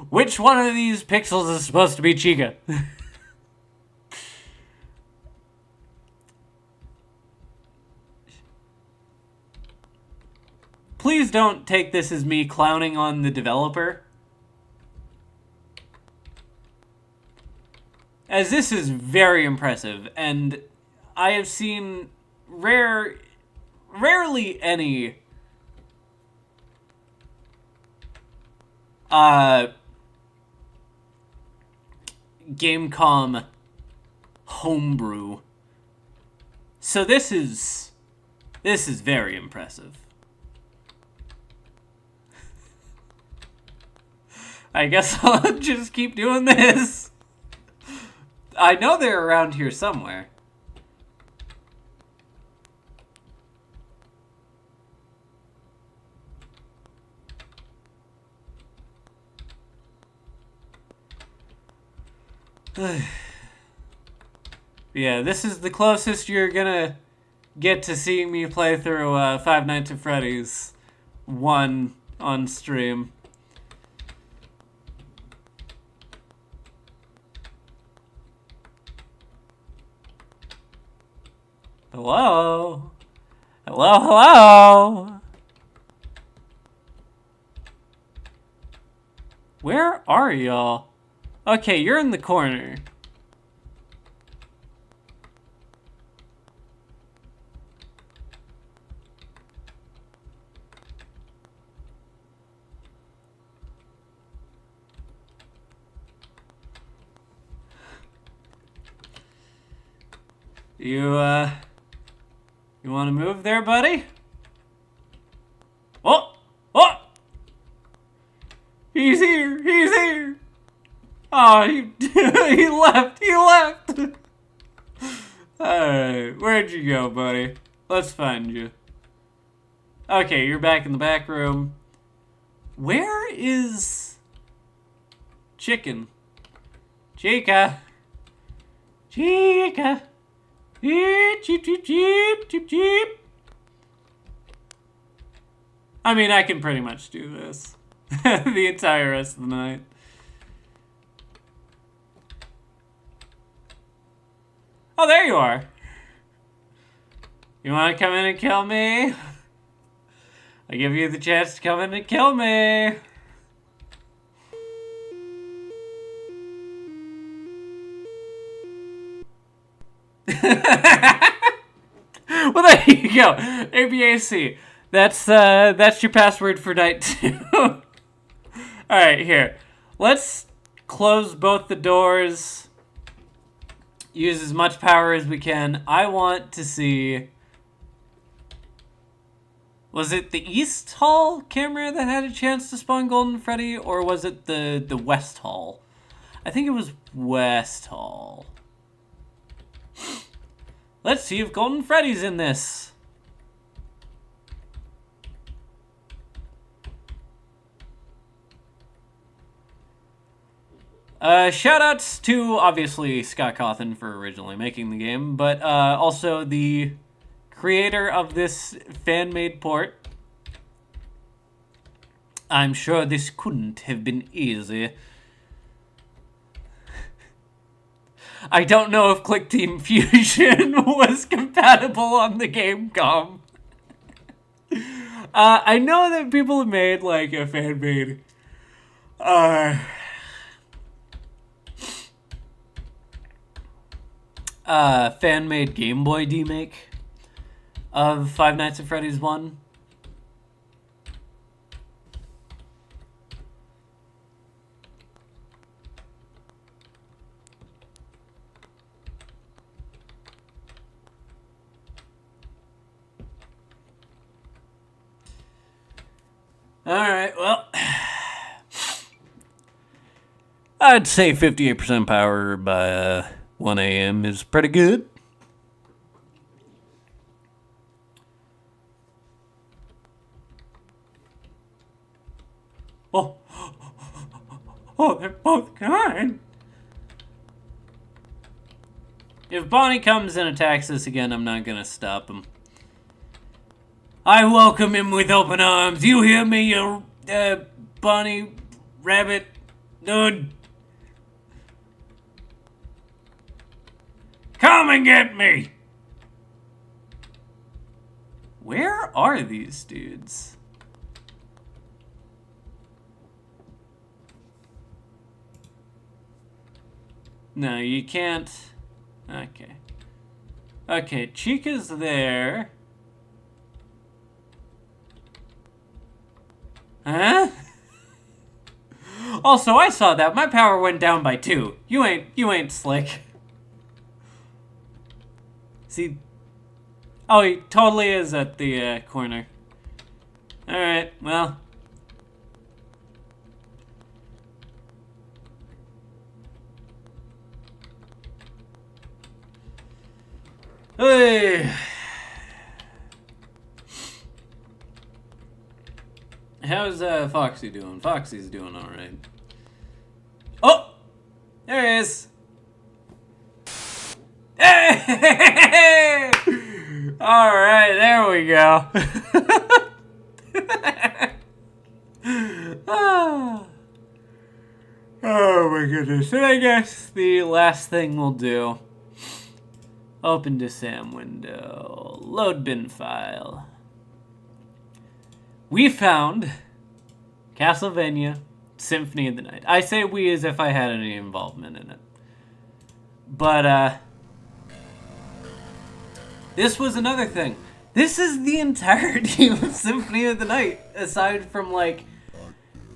Which one of these pixels is supposed to be Chica? Please don't take this as me clowning on the developer, as this is very impressive, and I have seen rarely any Gamecom homebrew. So this is very impressive. I guess I'll just keep doing this. I know they're around here somewhere. Yeah, this is the closest you're gonna get to seeing me play through Five Nights at Freddy's 1 on stream. Hello? Hello? Where are y'all? Okay, you're in the corner. You want to move there, buddy? Oh! He's here! Oh, he left! Alright, where'd you go, buddy? Let's find you. Okay, you're back in the back room. Where is Chicken? Chica! Cheep. I mean, I can pretty much do this the entire rest of the night. Oh, there you are. You want to come in and kill me? I give you the chance to come in and kill me. Well, there you go. ABAC. That's your password for night 2. All right, here. Let's close both the doors. Use as much power as we can. I want to see Was it the East Hall camera that had a chance to spawn Golden Freddy, or was it the West Hall? I think it was West Hall. Let's see if Golden Freddy's in this. Shoutouts to, obviously, Scott Cawthon for originally making the game, but also the creator of this fan-made port. I'm sure this couldn't have been easy. I don't know if Click Team Fusion was compatible on the Gamecom. I know that people have made, like, a fan-made... fan-made Game Boy demake of Five Nights at Freddy's 1. Alright, well... I'd say 58% power by 1 a.m. is pretty good. Oh, they're both kind. If Bonnie comes and attacks us again, I'm not gonna stop him. I welcome him with open arms. You hear me, you Bonnie Rabbit dude? Come and get me! Where are these dudes? No, you can't. Okay. Okay, Chica's there. Huh? Also, I saw that. My power went down by 2. You ain't slick. See? Oh, he totally is at the corner. Alright, well. Hey. How's Foxy doing? Foxy's doing alright. Oh! There he is! Hey! Alright, there we go. Oh my goodness. And I guess the last thing we'll do. Open to SAM window. Load bin file. We found Castlevania Symphony of the Night. I say we as if I had any involvement in it. But, this was another thing. This is the entirety of Symphony of the Night, aside from, like,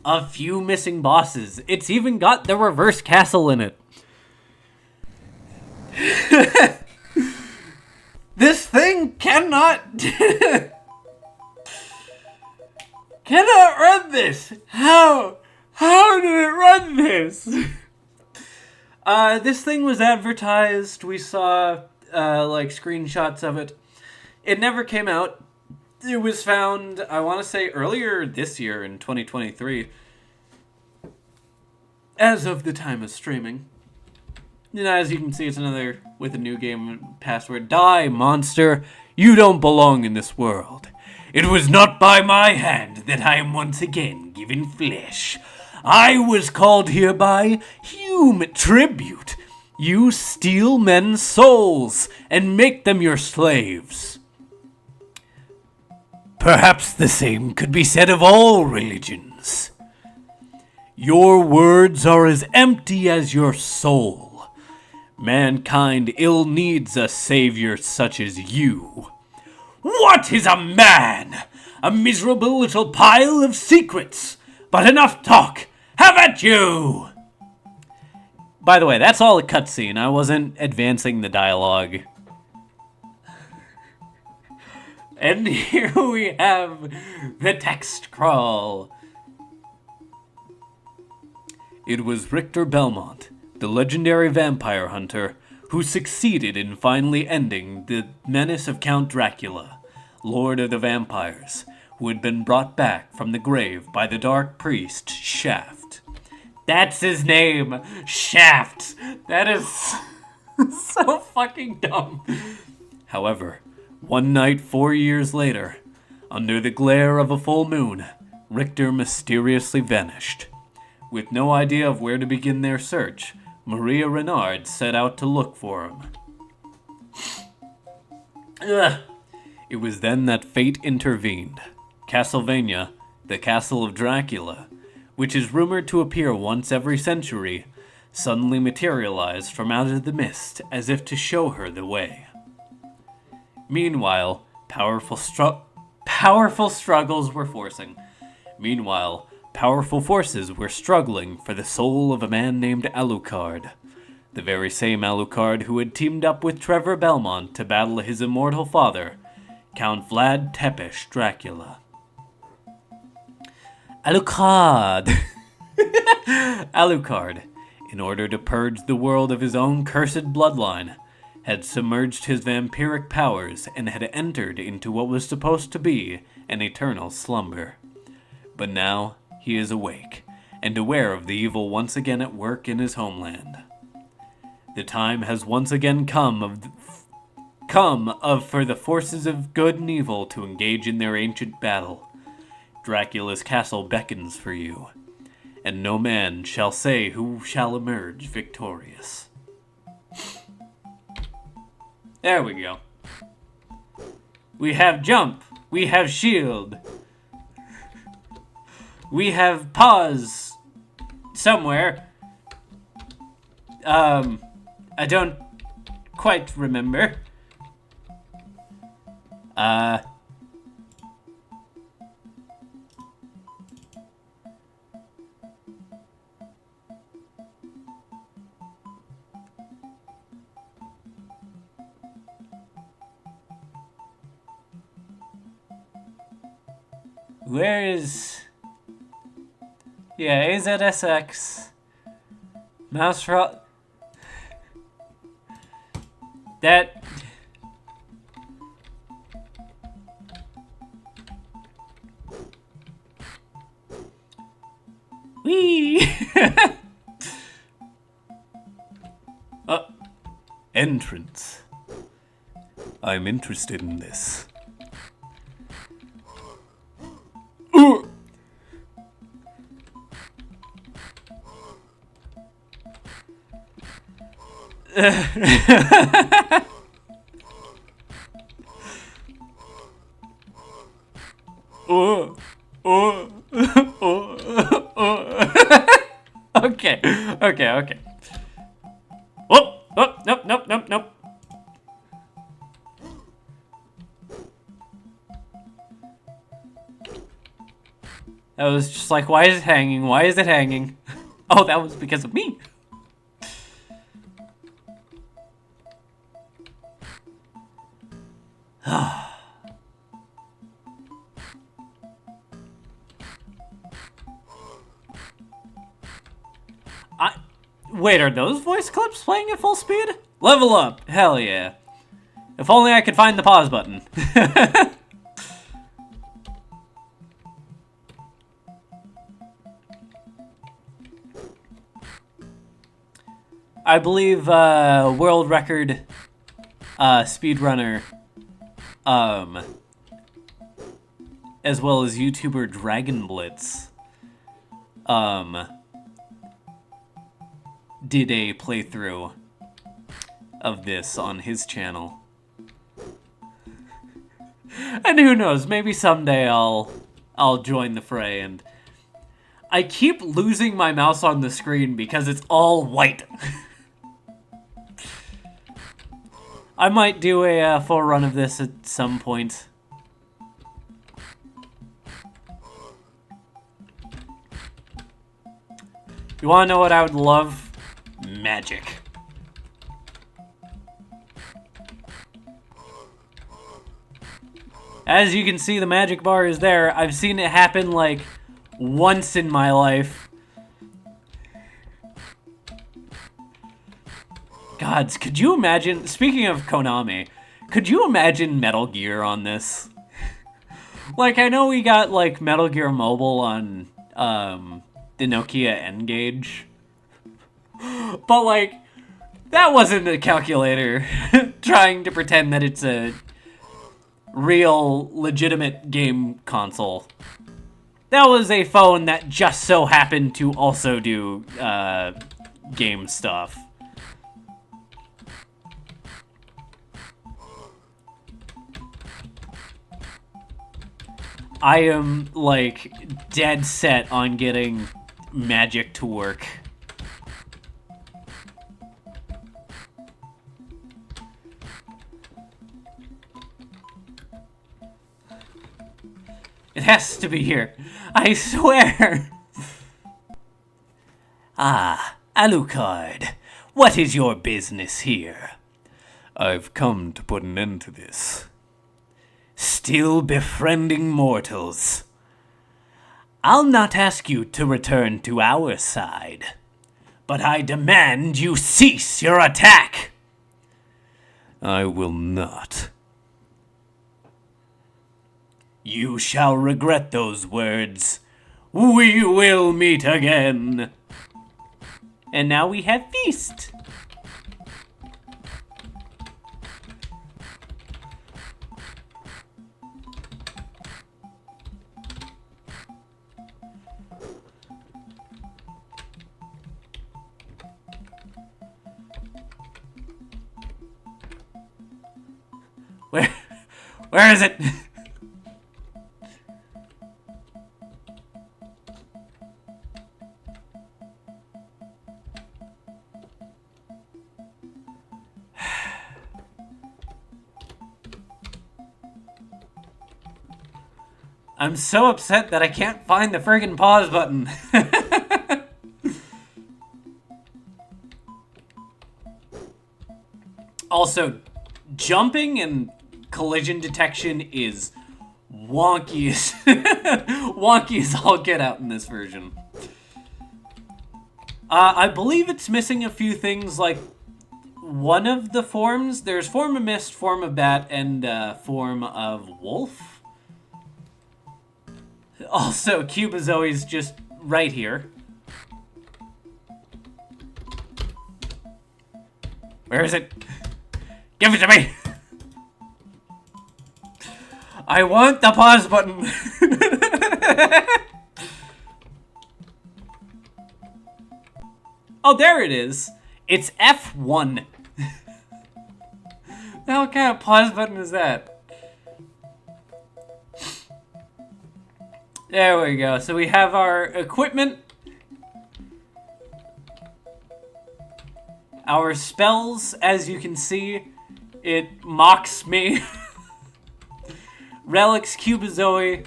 a few missing bosses. It's even got the reverse castle in it. This thing cannot run this. How did it run this? This thing was advertised. We saw like screenshots of it. It never came out. It was found, I want to say, earlier this year in 2023. As of the time of streaming. And as you can see, it's another with a new game password. Die, monster! You don't belong in this world. It was not by my hand that I am once again given flesh. I was called here by human tribute. You steal men's souls and make them your slaves. Perhaps the same could be said of all religions. Your words are as empty as your soul. Mankind ill needs a savior such as you. What is a man? A miserable little pile of secrets. But enough talk. Have at you! By the way, that's all a cutscene. I wasn't advancing the dialogue. And here we have the text crawl. It was Richter Belmont, the legendary vampire hunter, who succeeded in finally ending the menace of Count Dracula, Lord of the Vampires, who had been brought back from the grave by the dark priest Shaft. That's his name, Shaft. That is so fucking dumb. However, one night 4 years later, under the glare of a full moon, Richter mysteriously vanished. With no idea of where to begin their search, Maria Renard set out to look for him. Ugh. It was then that fate intervened. Castlevania, the Castle of Dracula, which is rumored to appear once every century, suddenly materialized from out of the mist as if to show her the way. Meanwhile, powerful struggles were forcing. Meanwhile, powerful forces were struggling for the soul of a man named Alucard. The very same Alucard who had teamed up with Trevor Belmont to battle his immortal father, Count Vlad Tepes Dracula. Alucard! Alucard, in order to purge the world of his own cursed bloodline, had submerged his vampiric powers and had entered into what was supposed to be an eternal slumber. But now he is awake, and aware of the evil once again at work in his homeland. The time has once again come for the forces of good and evil to engage in their ancient battle. Dracula's castle beckons for you, and no man shall say who shall emerge victorious. There we go. We have jump. We have shield. We have pause somewhere. I don't quite remember. Where is... Yeah, AZSX. Mouse rock. That... Whee! Entrance. I'm interested in this. Okay. Nope. That was just like, why is it hanging? Oh, that was because of me. Wait, are those voice clips playing at full speed? Level up! Hell yeah. If only I could find the pause button. I believe world record speedrunner, as well as YouTuber Dragon Blitz, did a playthrough of this on his channel. And who knows, maybe someday I'll join the fray. And I keep losing my mouse on the screen because it's all white. I might do a full run of this at some point. You wanna know what I would love? Magic. As you can see, the magic bar is there. I've seen it happen, like, once in my life. Gods, could you imagine... Speaking of Konami, could you imagine Metal Gear on this? Like, I know we got, like, Metal Gear Mobile on, the Nokia N-Gage. But, like, that wasn't a calculator trying to pretend that it's a real, legitimate game console. That was a phone that just so happened to also do, game stuff. I am, like, dead set on getting magic to work. It has to be here. I swear. Ah, Alucard. What is your business here? I've come to put an end to this. Still befriending mortals. I'll not ask you to return to our side, but I demand you cease your attack. I will not. You shall regret those words. We will meet again. And now we have feast. Where is it? I'm so upset that I can't find the friggin' pause button. Also, jumping and collision detection is wonky as wonky as all get out in this version. I believe it's missing a few things, like one of the forms. There's form of mist, form of bat, and form of wolf. Also, Cubozoe's just right here. Where is it? Give it to me! I want the pause button! Oh, there it is! It's F1. Now, what kind of pause button is that? There we go. So we have our equipment. Our spells, as you can see, it mocks me. Relics, Cubozoe,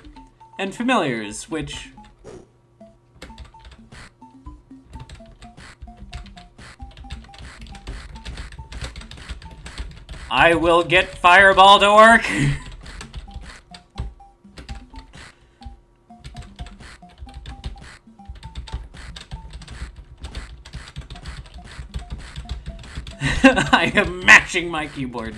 and familiars, which... I will get Fireball to work. I am mashing my keyboard.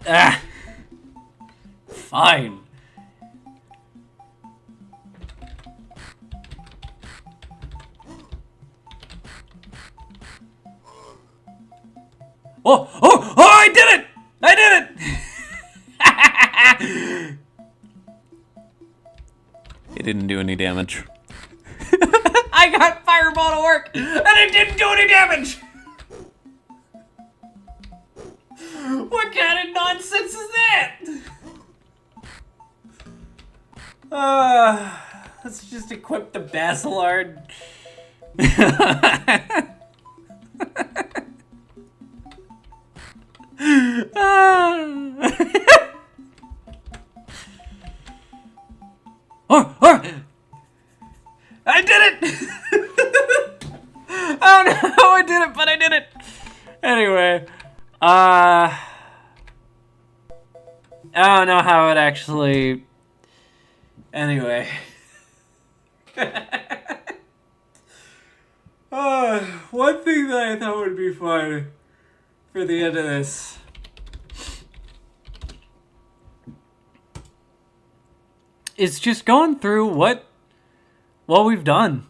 Ah! Fine. Oh! Oh! Oh! I did it! I did it! It didn't do any damage. I got Fireball to work, and it didn't do any damage! What kind of nonsense is that? Let's just equip the Basilard. Oh, I did it! Oh no, I did it Anyway, I don't know how it actually. Anyway. One thing that I thought would be fun for the end of this is just going through what we've done.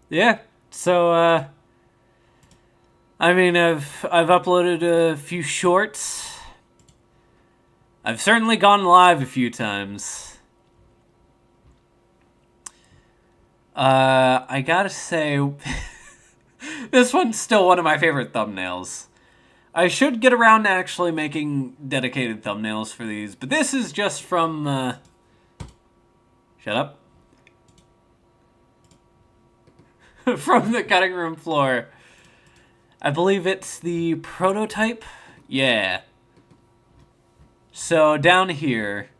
Yeah. So I mean, I've uploaded a few shorts. I've certainly gone live a few times. I gotta say, this one's still one of my favorite thumbnails. I should get around to actually making dedicated thumbnails for these, but this is just from, shut up. From the cutting room floor. I believe it's the prototype? Yeah. So down here,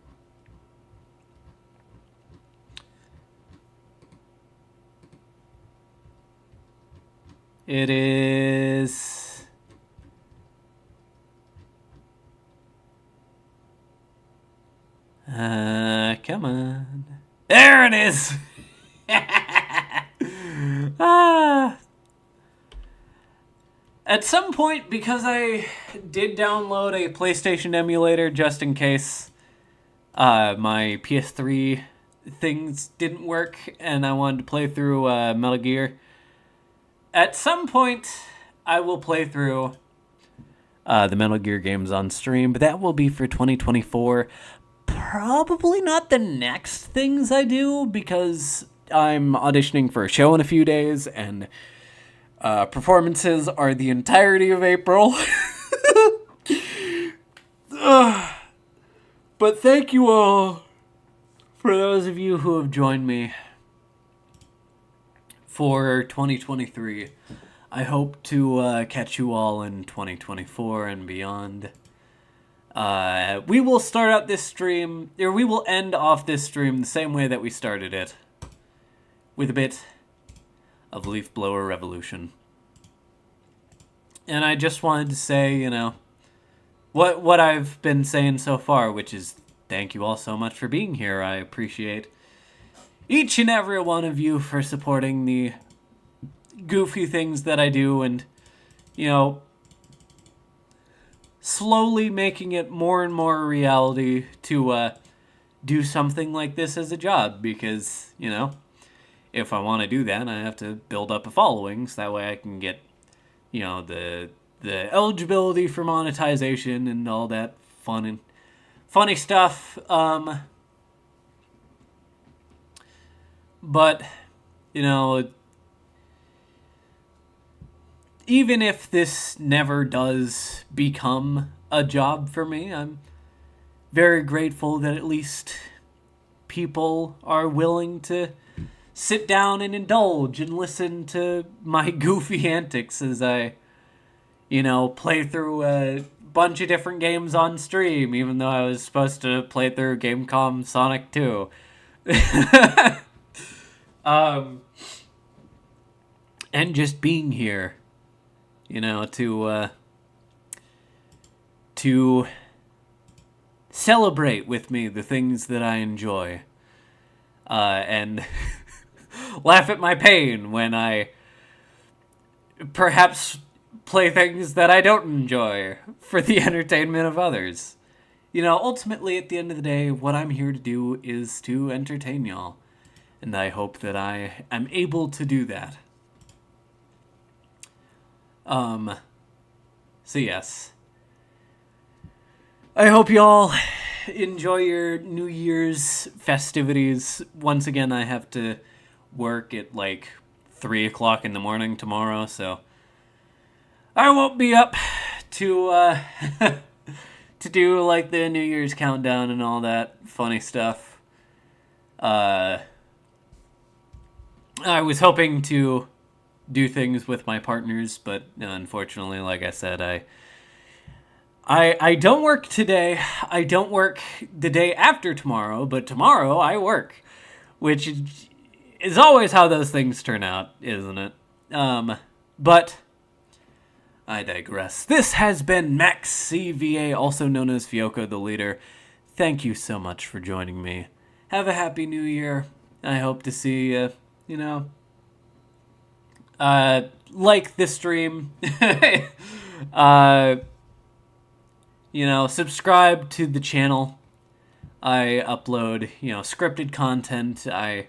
it is come on. There it is. At some point, because I did download a PlayStation emulator just in case my PS3 things didn't work and I wanted to play through Metal Gear, at some point I will play through the Metal Gear games on stream, but that will be for 2024. Probably not the next things I do, because I'm auditioning for a show in a few days, and performances are the entirety of April. But thank you all for those of you who have joined me for 2023. I hope to catch you all in 2024 and beyond. We will start out this stream, or we will end off this stream the same way that we started it, with a bit of Leaf Blower Revolution. And I just wanted to say, you know, what I've been saying so far, which is thank you all so much for being here. I appreciate each and every one of you for supporting the goofy things that I do, and, you know, slowly making it more and more a reality to do something like this as a job, because, you know, if I want to do that, I have to build up a following, so that way I can get, you know, the eligibility for monetization and all that fun and funny stuff. But, you know, even if this never does become a job for me, I'm very grateful that at least people are willing to sit down and indulge and listen to my goofy antics as I, you know, play through a bunch of different games on stream, even though I was supposed to play through Gamecom Sonic 2. And just being here, you know, to celebrate with me the things that I enjoy, and laugh at my pain when I perhaps play things that I don't enjoy for the entertainment of others. You know, ultimately, at the end of the day, what I'm here to do is to entertain y'all, and I hope that I am able to do that. So yes. I hope y'all enjoy your New Year's festivities. Once again, I have to work at like 3 o'clock in the morning tomorrow, so I won't be up to to do like the New Year's countdown and all that funny stuff. I was hoping to do things with my partners, but unfortunately, like I said, I don't work today. I don't work the day after tomorrow, but tomorrow I work, which is always how those things turn out, isn't it? But I digress. This has been Max CVA, also known as Fioko the Leader. Thank you so much for joining me. Have a happy new year. I hope to see like this stream. Subscribe to the channel. I upload, scripted content. I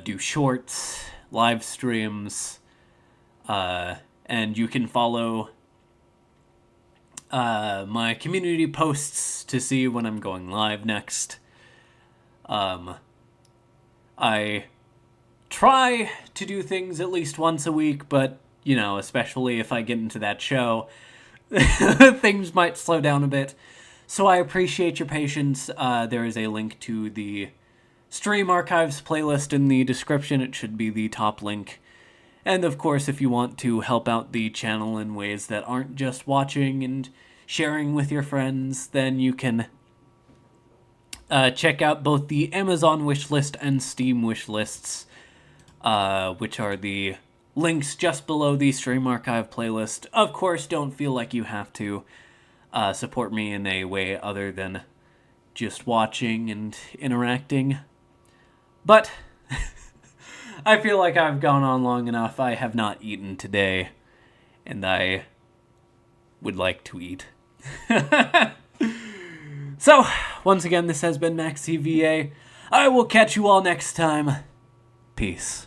do shorts, live streams, and you can follow my community posts to see when I'm going live next. I try to do things at least once a week, but, especially if I get into that show, things might slow down a bit. So I appreciate your patience. There is a link to the Stream Archives playlist in the description. It should be the top link. And of course, if you want to help out the channel in ways that aren't just watching and sharing with your friends, then you can check out both the Amazon wishlist and Steam wishlists, which are the links just below the Stream Archive playlist. Of course, don't feel like you have to support me in a way other than just watching and interacting. But I feel like I've gone on long enough. I have not eaten today, and I would like to eat. So, once again, this has been Max CVA. I will catch you all next time. Peace.